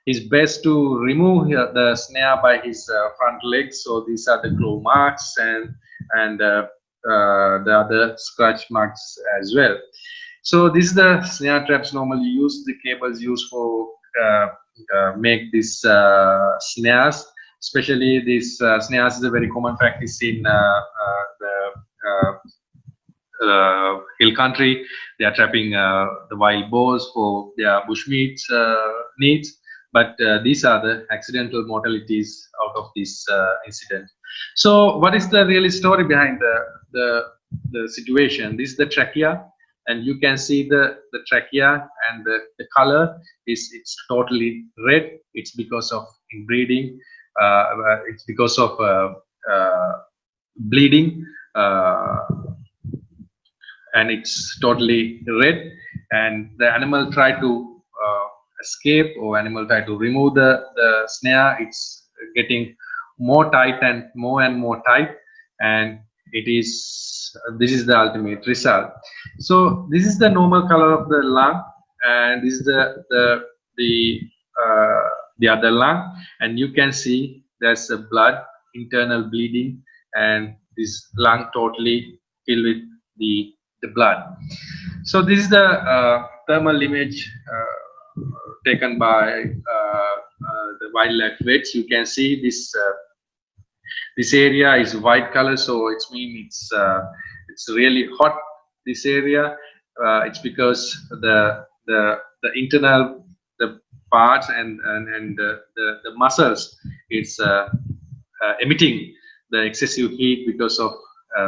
his best to remove the snare by his front legs. So these are the claw marks and the other scratch marks as well. So this is the snare traps normally used, the cables used for make these snares. Especially these snares is a very common practice in the hill country. They are trapping the wild boars for their bushmeat needs. But these are the accidental mortalities out of this incident. So what is the real story behind the situation? This is the trachea, and you can see the trachea, and the color is, it's totally red. It's because of inbreeding. It's because of bleeding, and it's totally red. and the animal try to escape, or animal try to remove the snare, it's getting more tight and more tight, and this is the ultimate result. So this is the normal color of the lung, and this is the other lung, and you can see there's a blood, internal bleeding, and this lung totally filled with the blood. So this is the thermal image taken by the wildlife vets. You can see this area is white color, so it means it's really hot. This area, it's because the internal parts and the muscles, it's emitting the excessive heat because of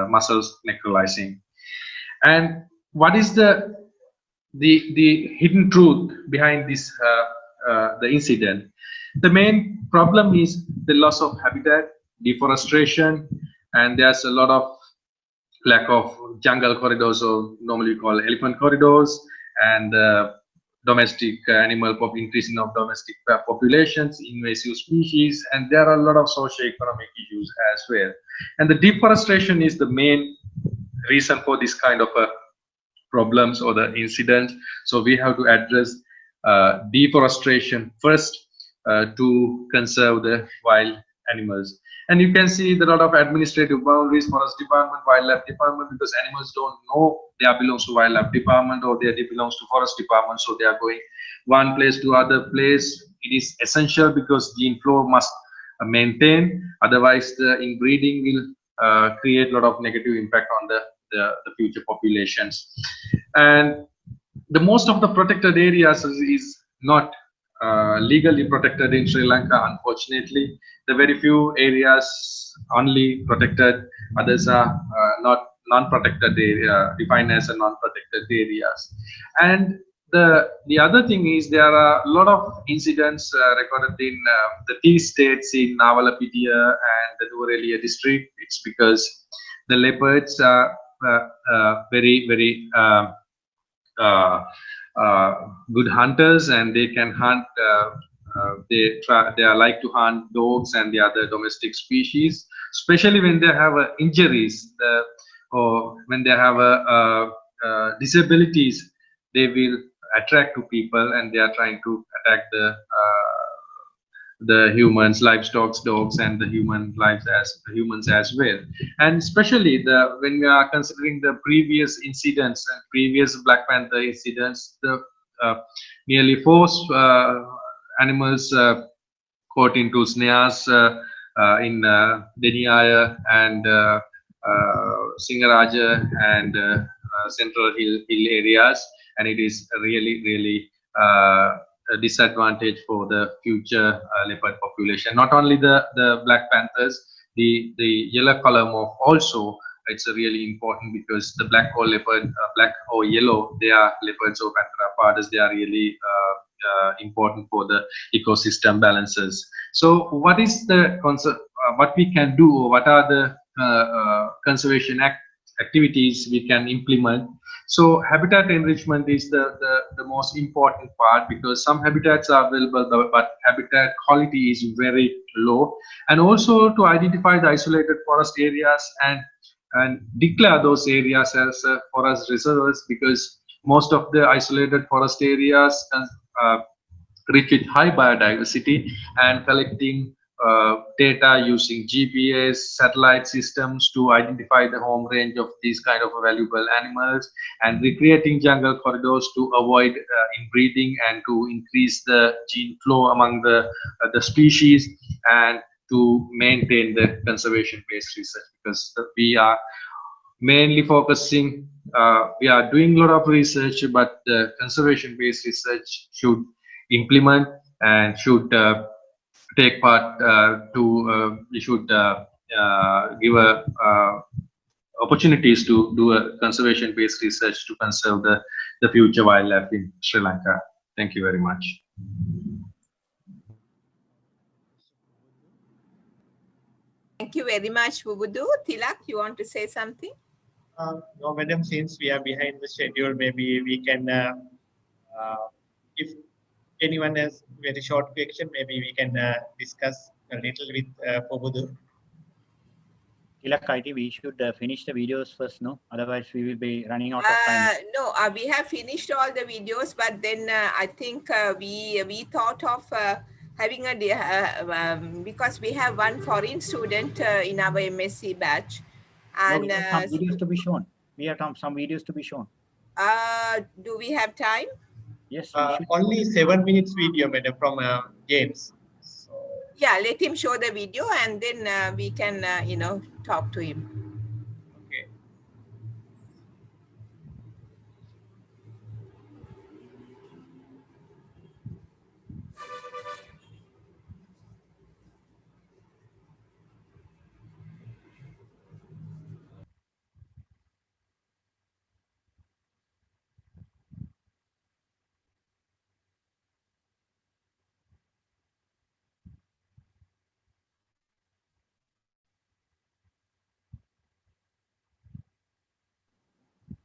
muscles necrolizing. And what is the hidden truth behind this the incident? The main problem is the loss of habitat, deforestation, and there's a lot of lack of jungle corridors, or normally we call elephant corridors, and domestic animal increasing of domestic populations, invasive species, and there are a lot of socio-economic issues as well. And the deforestation is the main reason for this kind of problems or the incidents. So we have to address deforestation first to conserve the wild animals. And you can see there are a lot of administrative boundaries, forest department, wildlife department, because animals don't know they belongs to wildlife department or they belongs to forest department, so they are going one place to other place. It is essential because gene flow must maintain, otherwise the inbreeding will create a lot of negative impact on the future populations. And the most of the protected areas is not legally protected in Sri Lanka, unfortunately. The very few areas only protected, others are not non-protected area, defined as a non-protected areas. And the other thing is there are a lot of incidents recorded in the tea states in Navalapitiya and the Nuwara district. It's because the leopards are very good hunters, and they can hunt. They are like to hunt dogs and the other domestic species, especially when they have injuries or when they have disabilities. They will attract to people, and they are trying to attack the humans, livestock, dogs, and the humans as well. And especially when we are considering the previous incidents and previous Black Panther incidents, the nearly 4 animals caught into snares in Deniaya and Singaraja and Central Hill areas, and it is really a disadvantage for the future leopard population. Not only the Black Panthers, the yellow color morph also, it's really important because the black or leopard, black or yellow, they are leopards or Panthera pardus. They are really important for the ecosystem balances. So what is the what we can do, or what are the conservation activities we can implement? So habitat enrichment is the most important part, because some habitats are available, but habitat quality is very low. And also to identify the isolated forest areas and declare those areas as forest reserves, because most of the isolated forest areas rich with high biodiversity, and collecting data using GPS, satellite systems to identify the home range of these kind of valuable animals, and recreating jungle corridors to avoid inbreeding and to increase the gene flow among the species, and to maintain the conservation-based research, because we are mainly focusing, we are doing a lot of research, but the conservation-based research should implement and should take part we should give opportunities to do a conservation-based research to conserve the future wildlife in Sri Lanka. Thank you very much. Thank you very much, Wubudu. Tilak, you want to say something? No, madam, since we are behind the schedule, maybe we can, if anyone has very short question, maybe we can discuss a little with Pobudu. Tilak, I think we should finish the videos first, no? Otherwise, we will be running out of time. No, we have finished all the videos, but then I think we thought of having because we have one foreign student in our MSc batch. And no, we have some videos to be shown. We have some videos to be shown. Do we have time? Yes, only 7 minutes video, madam, from James. So, yeah, let him show the video and then we can, talk to him. Okay.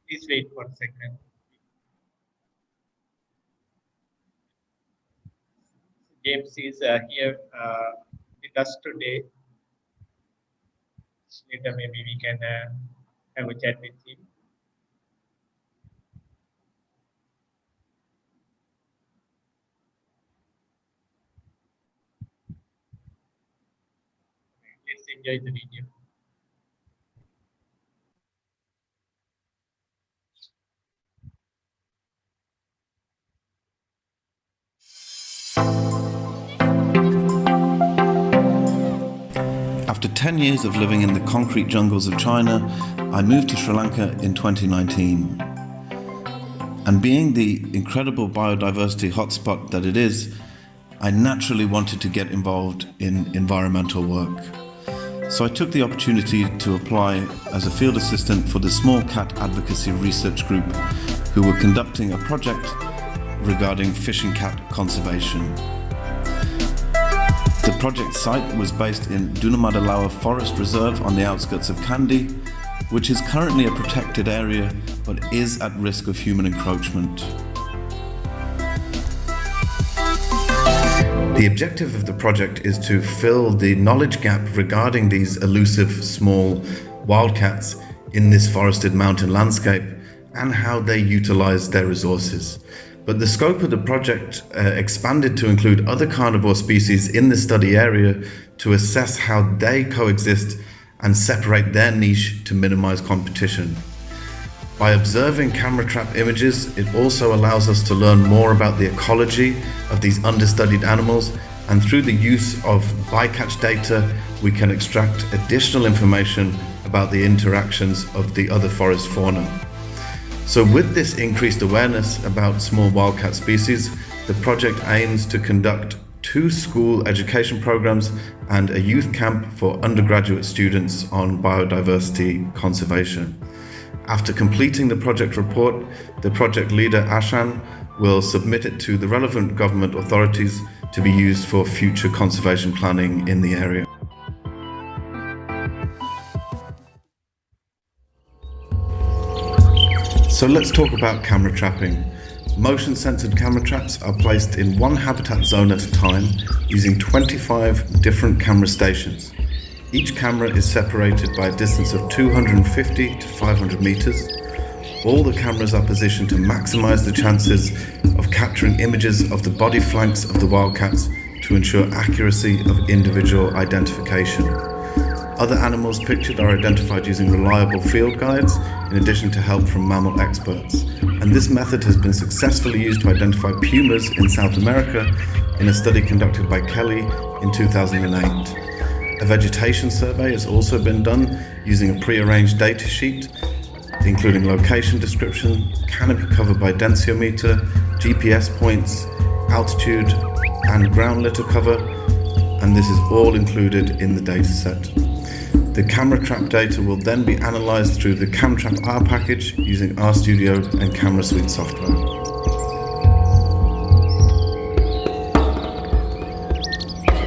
Please wait for a second. James is here with us today. Later, maybe we can have a chat with him. Let's enjoy the video. After 10 years of living in the concrete jungles of China, I moved to Sri Lanka in 2019. And being the incredible biodiversity hotspot that it is, I naturally wanted to get involved in environmental work. So I took the opportunity to apply as a field assistant for the Small Cat Advocacy Research Group, who were conducting a project regarding fishing cat conservation. The project site was based in Dunamadalawa Forest Reserve on the outskirts of Kandy, which is currently a protected area but is at risk of human encroachment. The objective of the project is to fill the knowledge gap regarding these elusive small wildcats in this forested mountain landscape and how they utilize their resources. But the scope of the project expanded to include other carnivore species in the study area to assess how they coexist and separate their niche to minimize competition. By observing camera trap images, it also allows us to learn more about the ecology of these understudied animals, and through the use of bycatch data, we can extract additional information about the interactions of the other forest fauna. So with this increased awareness about small wildcat species, the project aims to conduct 2 school education programs and a youth camp for undergraduate students on biodiversity conservation. After completing the project report, the project leader Ashan will submit it to the relevant government authorities to be used for future conservation planning in the area. So let's talk about camera trapping. Motion-censored camera traps are placed in one habitat zone at a time using 25 different camera stations. Each camera is separated by a distance of 250 to 500 meters. All the cameras are positioned to maximize the chances of capturing images of the body flanks of the wildcats to ensure accuracy of individual identification. Other animals pictured are identified using reliable field guides, in addition to help from mammal experts. And this method has been successfully used to identify pumas in South America in a study conducted by Kelly in 2008. A vegetation survey has also been done using a pre-arranged data sheet, including location description, canopy cover by densiometer, GPS points, altitude, and ground litter cover, and this is all included in the data set. The camera trap data will then be analyzed through the CamTrap R package using RStudio and Camera Suite software.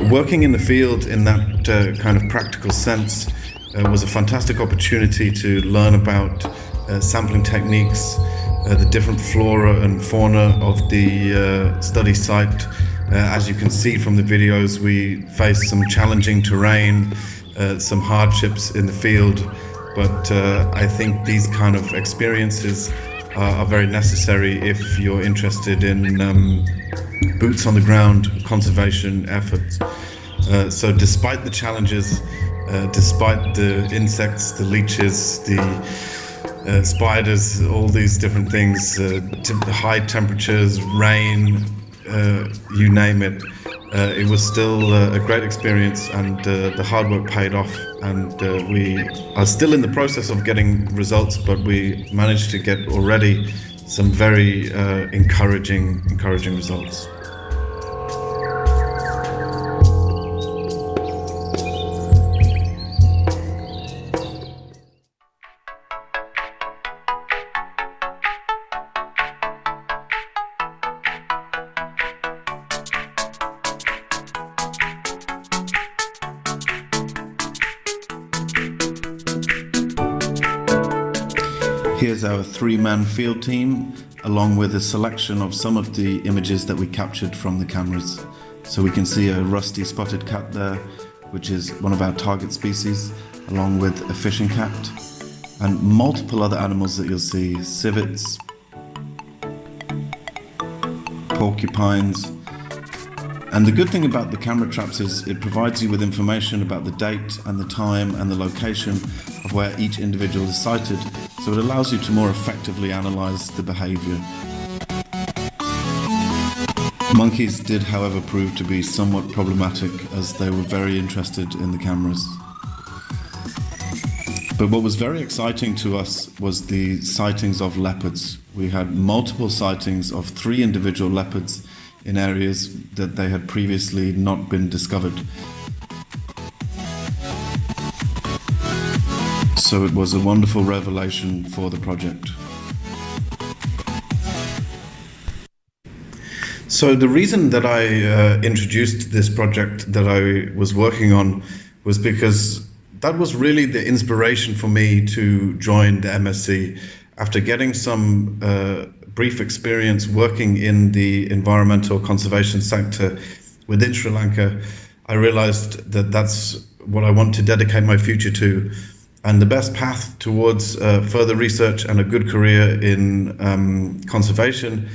Working in the field in that kind of practical sense, was a fantastic opportunity to learn about sampling techniques, the different flora and fauna of the study site. As you can see from the videos, we faced some challenging terrain, some hardships in the field, but I think these kind of experiences are very necessary if you're interested in boots on the ground conservation efforts. So despite the challenges, despite the insects, the leeches, the spiders, all these different things, high temperatures, rain, you name it, it was still a great experience, and the hard work paid off, and we are still in the process of getting results, but we managed to get already some very encouraging results. Here's our three-man field team, along with a selection of some of the images that we captured from the cameras. So we can see a rusty spotted cat there, which is one of our target species, along with a fishing cat, and multiple other animals that you'll see: civets, porcupines. And the good thing about the camera traps is it provides you with information about the date and the time and the location of where each individual is sighted, so it allows you to more effectively analyze the behavior. Monkeys did, however, prove to be somewhat problematic, as they were very interested in the cameras. But what was very exciting to us was the sightings of leopards. We had multiple sightings of 3 individual leopards in areas that they had previously not been discovered. So it was a wonderful revelation for the project. So the reason that I introduced this project that I was working on was because that was really the inspiration for me to join the MSc. After getting some brief experience working in the environmental conservation sector within Sri Lanka, I realized that that's what I want to dedicate my future to. And the best path towards further research and a good career in conservation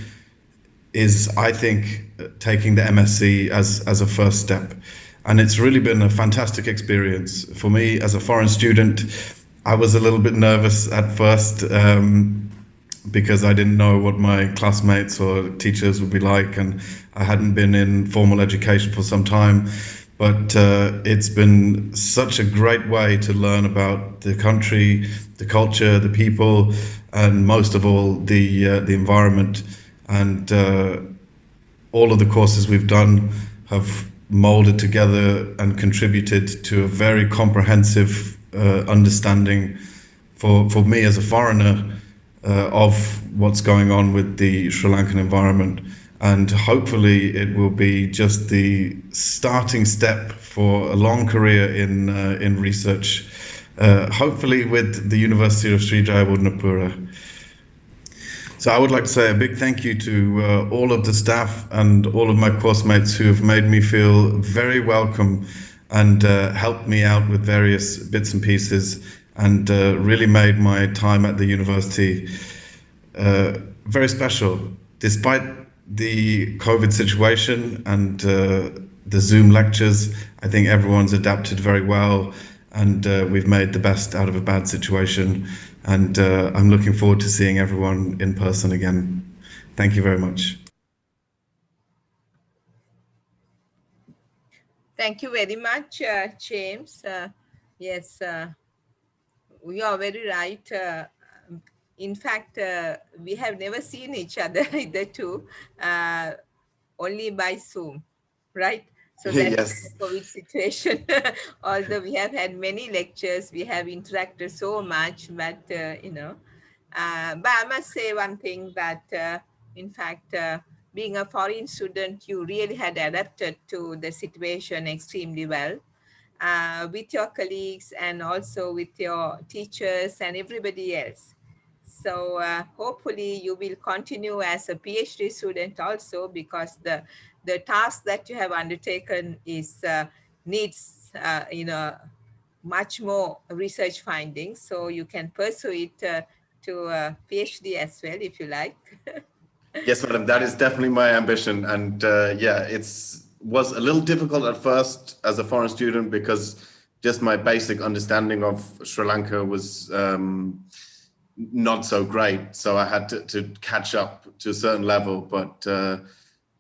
is, I think, taking the MSc as a first step. And it's really been a fantastic experience. For me, as a foreign student, I was a little bit nervous at first because I didn't know what my classmates or teachers would be like, and I hadn't been in formal education for some time. But it's been such a great way to learn about the country, the culture, the people, and most of all, the environment. And all of the courses we've done have molded together and contributed to a very comprehensive understanding for me as a foreigner of what's going on with the Sri Lankan environment. And hopefully it will be just the starting step for a long career in research, hopefully with the University of Sri Jayawardhanapura. So I would like to say a big thank you to all of the staff and all of my course mates who have made me feel very welcome and helped me out with various bits and pieces, and really made my time at the university very special. Despite the COVID situation and the Zoom lectures, I think everyone's adapted very well, and we've made the best out of a bad situation. And I'm looking forward to seeing everyone in person again. Thank you very much. Thank you very much, James. Yes, you are very right. In fact, we have never seen each other either two, only by Zoom, right? So that's Yes. the COVID situation. Although we have had many lectures, we have interacted so much, but but I must say one thing, that in fact, being a foreign student, you really had adapted to the situation extremely well. with your colleagues and also with your teachers and everybody else. So hopefully you will continue as a PhD student also, because the task that you have undertaken is needs much more research findings. So you can pursue it to a PhD as well if you like. Yes, madam, that is definitely my ambition. And yeah, was a little difficult at first as a foreign student because just my basic understanding of Sri Lanka was not so great. So I had to catch up to a certain level, but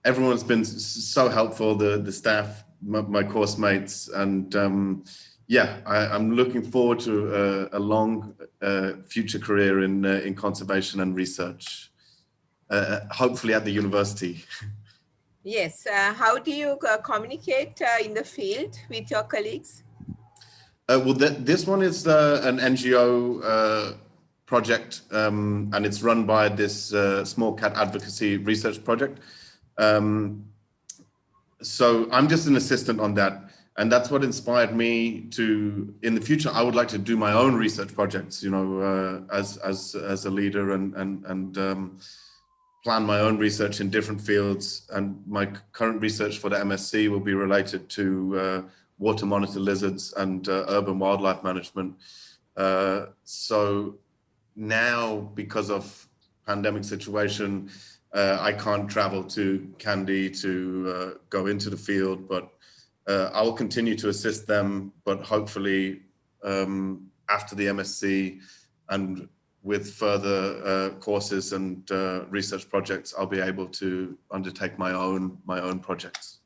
everyone's been so helpful, the staff, my course mates, and yeah, I'm looking forward to a long future career in conservation and research. Hopefully at the university. Yes. How do you communicate in the field with your colleagues? Well, this one is an NGO project, and it's run by this small cat advocacy research project. So I'm just an assistant on that. And that's what inspired me to, in the future, I would like to do my own research projects, as a leader and plan my own research in different fields. And my current research for the MSc will be related to water monitor lizards and urban wildlife management. So now, because of pandemic situation, I can't travel to Kandy to go into the field, but I will continue to assist them, but hopefully after the MSc and with further courses and research projects, I'll be able to undertake my own projects.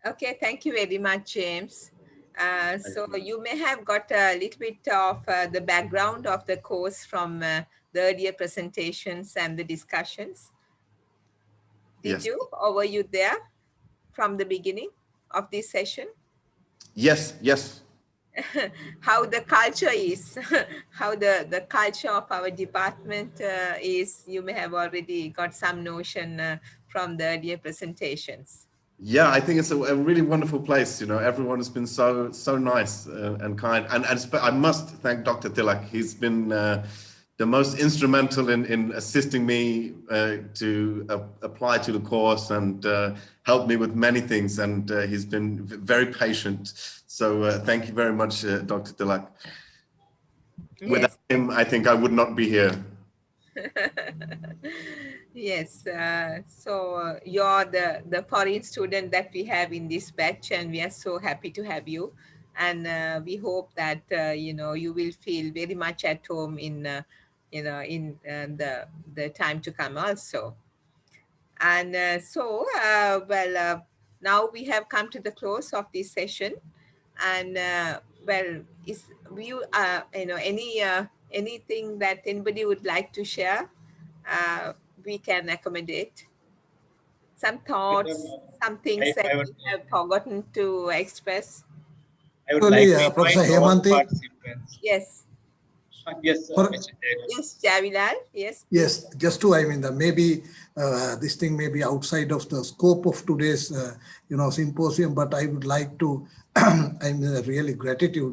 Okay, thank you very much, James. So you may have got a little bit of the background of the course from the earlier presentations and the discussions. Did you, or were you there from the beginning of this session? Yes. How the culture is, how the culture of our department is, you may have already got some notion from the earlier presentations. Yeah, I think it's a really wonderful place. Everyone has been so nice and kind. And I must thank Dr. Tilak. He's been the most instrumental in assisting me to apply to the course and help me with many things. And he's been very patient. So thank you very much, Dr. Tilak. Yes. Without him, I think I would not be here. Yes, so you're the foreign student that we have in this batch, and we are so happy to have you. And we hope that you will feel very much at home in the time to come also. And now we have come to the close of this session. And anything that anybody would like to share? We can accommodate some thoughts, some things that we have forgotten to express. I would like to Professor invite all Hemanti. Yes. Yes, Yes, Javilal. Yes. Yes, just to, maybe this thing may be outside of the scope of today's, symposium, but I would like to, really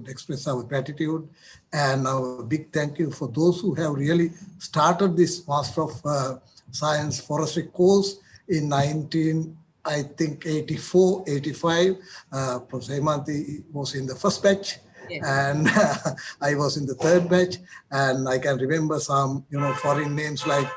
express our gratitude and our big thank you for those who have really started this Master of Science Forestry course in 84, 85. Professor Hemanti was in the first batch. Yes. And I was in the third batch, and I can remember some, foreign names like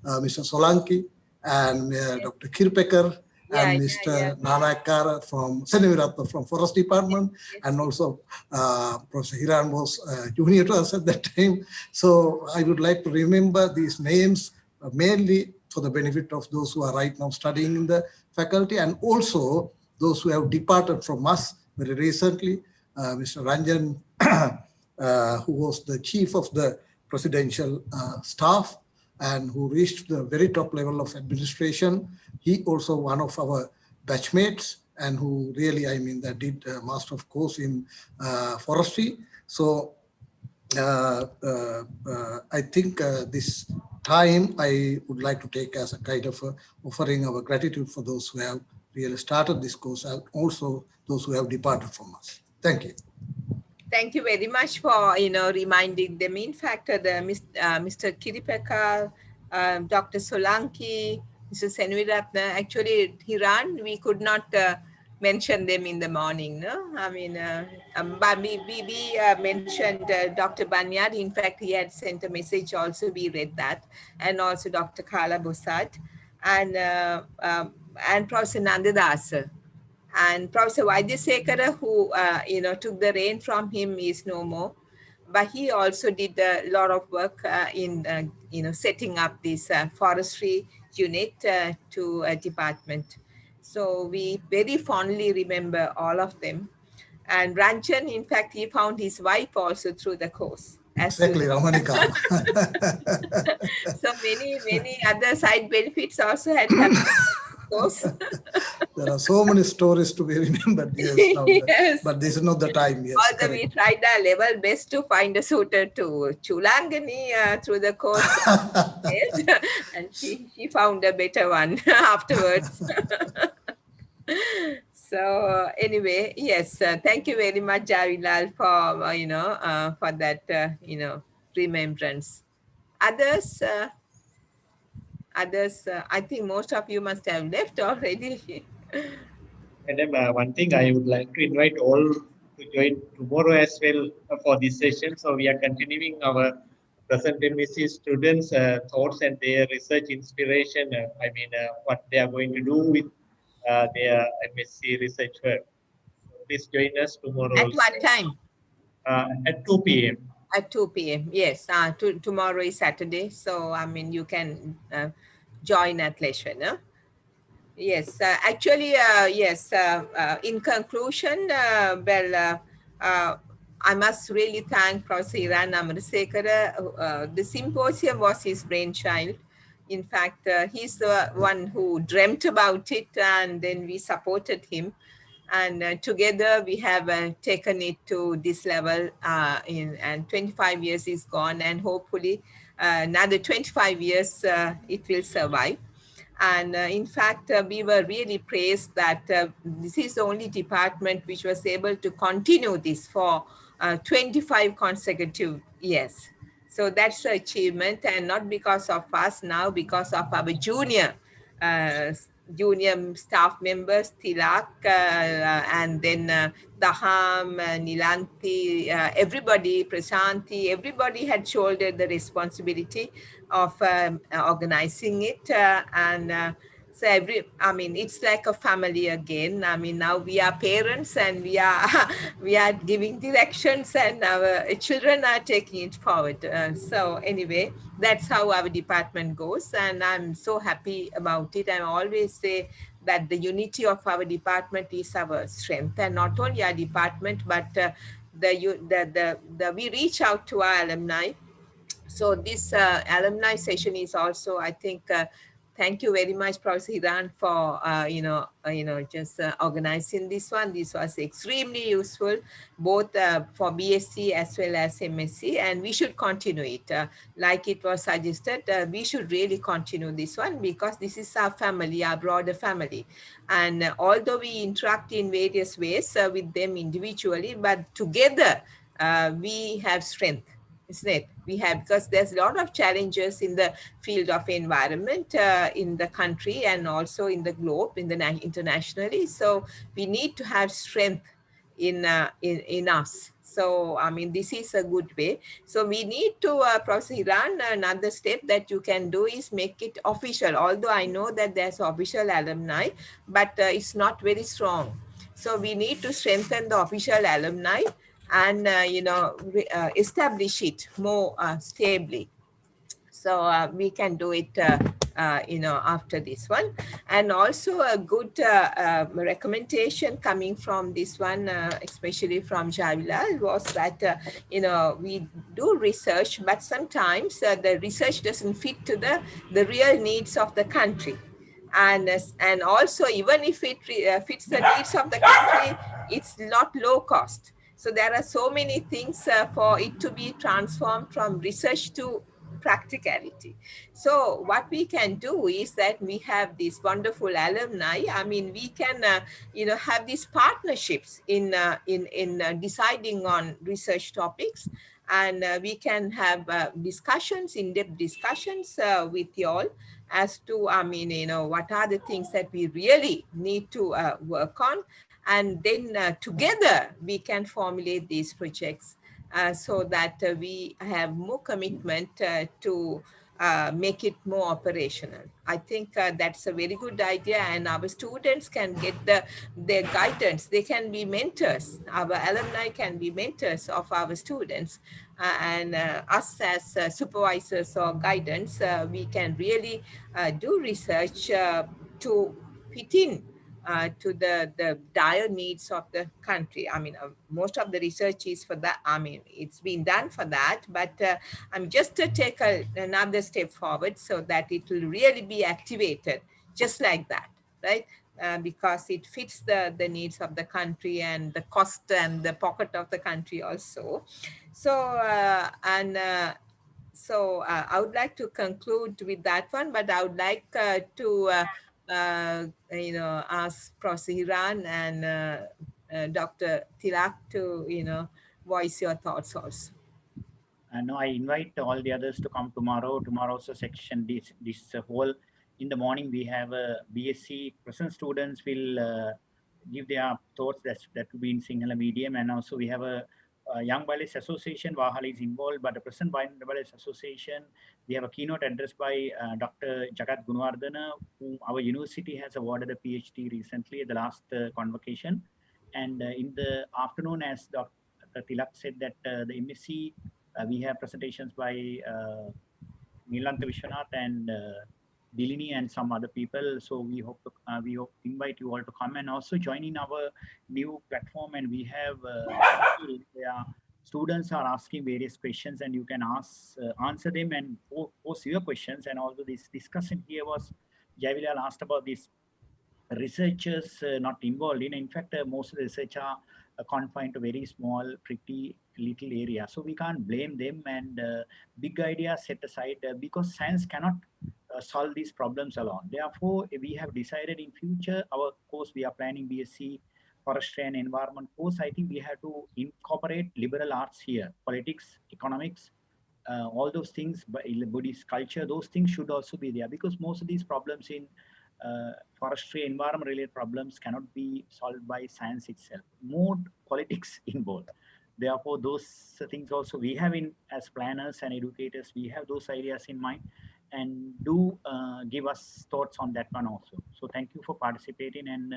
Mr. Solanki and Dr. Kirpekar and Mr. Nanakara from Seneviratna from Forest Department, and also Professor Hiran was junior to us at that time. So I would like to remember these names mainly for the benefit of those who are right now studying in the faculty, and also those who have departed from us very recently. Mr. Ranjan, who was the chief of the presidential staff and who reached the very top level of administration. He also one of our batchmates and who really, that did a Master of Course in Forestry. So I think this time I would like to take as a kind of offering our gratitude for those who have really started this course, and also those who have departed from us. Thank you. Thank you very much for reminding them. In fact, Mr. Kiripeka, Dr. Solanki, Mr. Senviratna, actually Hiran, we could not mention them in the morning. No, I mean, but we mentioned Dr. Banyad. In fact, he had sent a message. Also, we read that, and also Dr. Kala Bosat, and Professor Nandadasa. And Professor Vaidyasekara, who took the reign from him, is no more. But he also did a lot of work in setting up this forestry unit to a department. So we very fondly remember all of them. And Ranjan, in fact, he found his wife also through the course. Exactly, Ramanika. So many other side benefits also had happened. There are so many stories to be remembered. Yes, yes. But this is not the time. Yes, although we tried our level best to find a suitor to Chulangani through the course, and she found a better one afterwards. So anyway, yes, thank you very much, Javilal, for for that remembrance. Others. I think most of you must have left already. Madam, one thing I would like to invite all to join tomorrow as well for this session. So we are continuing our present MSc students' thoughts and their research inspiration. What they are going to do with their MSc research work. So please join us tomorrow. At what time? At 2 p.m. At 2 p.m. Yes, tomorrow is Saturday, so you can join at leisure, no? Yes, actually, yes. In conclusion, I must really thank Professor Iran Amarasekara. The symposium was his brainchild. In fact, he's the one who dreamt about it, and then we supported him. And together we have taken it to this level, and 25 years is gone, and hopefully another 25 years it will survive. And in fact, we were really praised that this is the only department which was able to continue this for 25 consecutive years. So that's the achievement, and not because of us now, because of our junior staff members, Tilak, and then Daham, Nilanti, everybody, Prasanti, everybody had shouldered the responsibility of organizing it. So it's like a family again. Now we are parents, and we are giving directions, and our children are taking it forward. So anyway, that's how our department goes, and I'm so happy about it. I always say that the unity of our department is our strength, and not only our department, but we reach out to our alumni. So this alumni session is also, I think, thank you very much, Professor Hiran, for just organizing this one. This was extremely useful, both for BSc as well as MSc, and we should continue it. Like it was suggested, we should really continue this one, because this is our family, our broader family. And although we interact in various ways with them individually, but together we have strength. Isn't it? We have, because there's a lot of challenges in the field of environment in the country, and also in the globe, internationally. So we need to have strength in us. So this is a good way. So we need to, Professor Hiran, another step that you can do is make it official. Although I know that there's official alumni, but it's not very strong. So we need to strengthen the official alumni, and establish it more stably. So we can do it after this one. And also a good recommendation coming from this one, especially from Javilal, was that we do research, but sometimes the research doesn't fit to the real needs of the country. And also, even if it fits the needs of the country, it's not low cost. So there are so many things for it to be transformed from research to practicality. So what we can do is that we have these wonderful alumni. I mean, we can, have these partnerships in deciding on research topics, and we can have discussions, in-depth discussions with you all as to, what are the things that we really need to work on, and then together we can formulate these projects so that we have more commitment to make it more operational. I think that's a very good idea, and our students can get their guidance. They can be mentors. Our alumni can be mentors of our students, and us as supervisors or guidance, we can really do research to fit in to the dire needs of the country. I mean, most of the research is for that. I mean, it's been done for that, but I'm just to take another step forward so that it will really be activated just like that, right? Because it fits the needs of the country and the cost and the pocket of the country also. So, I would like to conclude with that one, but I would like to ask Professor Hiran and Dr. Tilak to, voice your thoughts also. No, I invite all the others to come tomorrow. Tomorrow's a section, this whole, in the morning we have a BSc, present students will give their thoughts that will be in Sinhala medium, and also we have a Young Biologist Association, Wahala is involved, but the present Biologist Association, we have a keynote address by Dr. Jagat Gunawardana, whom our university has awarded a PhD recently at the last convocation. And in the afternoon, as Dr. Tilak said, that the MSc, we have presentations by Nilanta Vishwanath and Dilini and some other people. So we hope to invite you all to come and also join in our new platform. And we have students are asking various questions, and you can answer them and post your questions. And also this discussion here was, Javilah asked about this researchers not involved in. In fact, most of the research are confined to very small, pretty little area. So we can't blame them, and big ideas set aside because science cannot solve these problems alone. Therefore, we have decided in future, our course we are planning BSc Forestry and Environment course. I think we have to incorporate liberal arts here, politics, economics, all those things, Buddhist culture, those things should also be there, because most of these problems in forestry, environment related problems cannot be solved by science itself. More politics involved. Therefore, those things also we have in as planners and educators, we have those ideas in mind, and do give us thoughts on that one also. So thank you for participating, and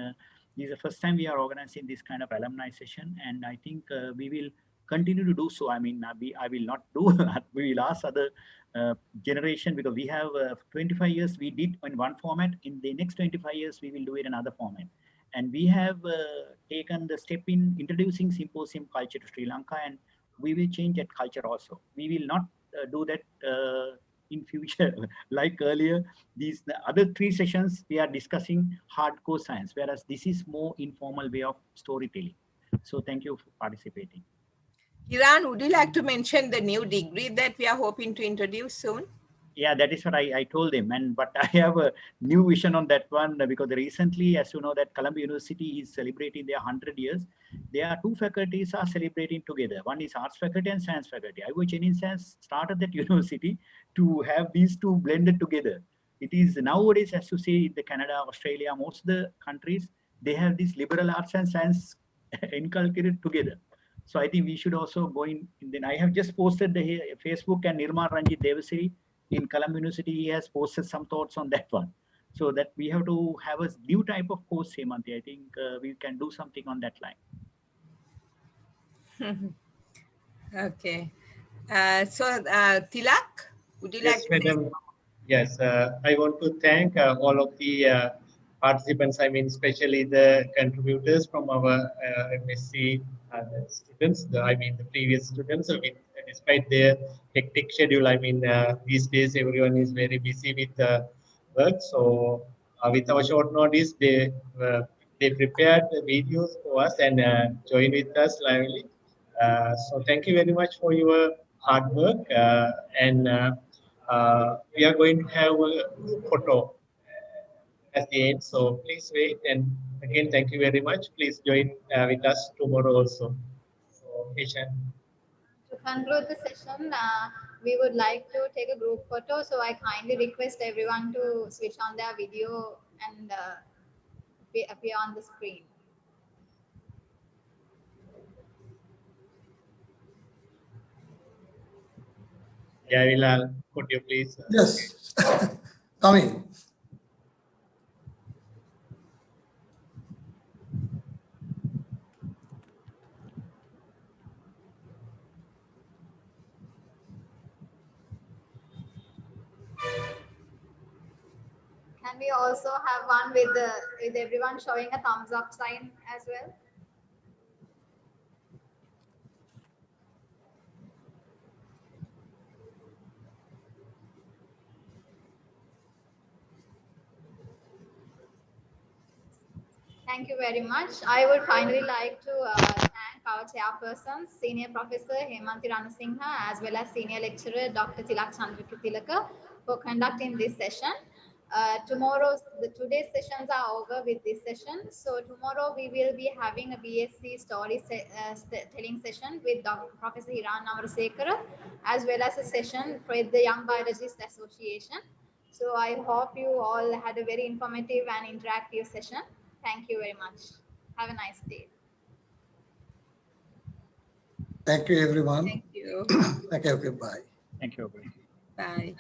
this is the first time we are organizing this kind of alumni session, and I think we will continue to do so. I mean, I will not do we will ask other generation, because we have 25 years we did in one format. In the next 25 years we will do it in another format, and we have taken the step in introducing symposium culture to Sri Lanka, and we will change that culture also. We will not do that in future like earlier. These the other 3 sessions we are discussing hardcore science, whereas this is more informal way of storytelling. So thank you for participating. Hiran, would you like to mention the new degree that we are hoping to introduce soon? Yeah, that is what I told him, but I have a new vision on that one, because recently, as you know, that Columbia University is celebrating their 100 years. There are 2 faculties are celebrating together. One is arts faculty and science faculty. Iowa Jennings has started that university to have these 2 blended together. It is nowadays, as you see, in the Canada, Australia, most of the countries, they have these liberal arts and science inculcated together. So I think we should also go in. Then I have just posted the Facebook, and Nirmal Ranjit Devasiri in Columbia University, he has posted some thoughts on that one. So that we have to have a new type of course, Hemanti. I think we can do something on that line. Okay. Tilak, would you Yes, like to madam. Yes, I want to thank all of the participants, I mean, especially the contributors from our MSc students, the previous students. Despite their hectic schedule, these days everyone is very busy with work. So, with our short notice, they prepared the videos for us and joined with us lively. So, thank you very much for your hard work and. We are going to have a group photo at the end. So please wait. And again, thank you very much. Please join with us tomorrow also. So, Ishan. To conclude the session, we would like to take a group photo. So I kindly request everyone to switch on their video and appear on the screen. Yeah, Bilal, could you please? Yes, coming. Can we also have one with everyone showing a thumbs up sign as well? Thank you very much. I would finally like to thank our chairperson, Senior Professor Hemanthi Ranasinghe, as well as Senior Lecturer Dr. Tilak for conducting this session. Today's sessions are over with this session. So tomorrow we will be having a BSc storytelling session with Professor Hiran Amarasekara, as well as a session with the Young Biologists Association. So I hope you all had a very informative and interactive session. Thank you very much. Have a nice day. Thank you, everyone. Thank you. Thank you. Okay, bye. Thank you. Bye.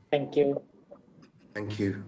Thank you. Thank you.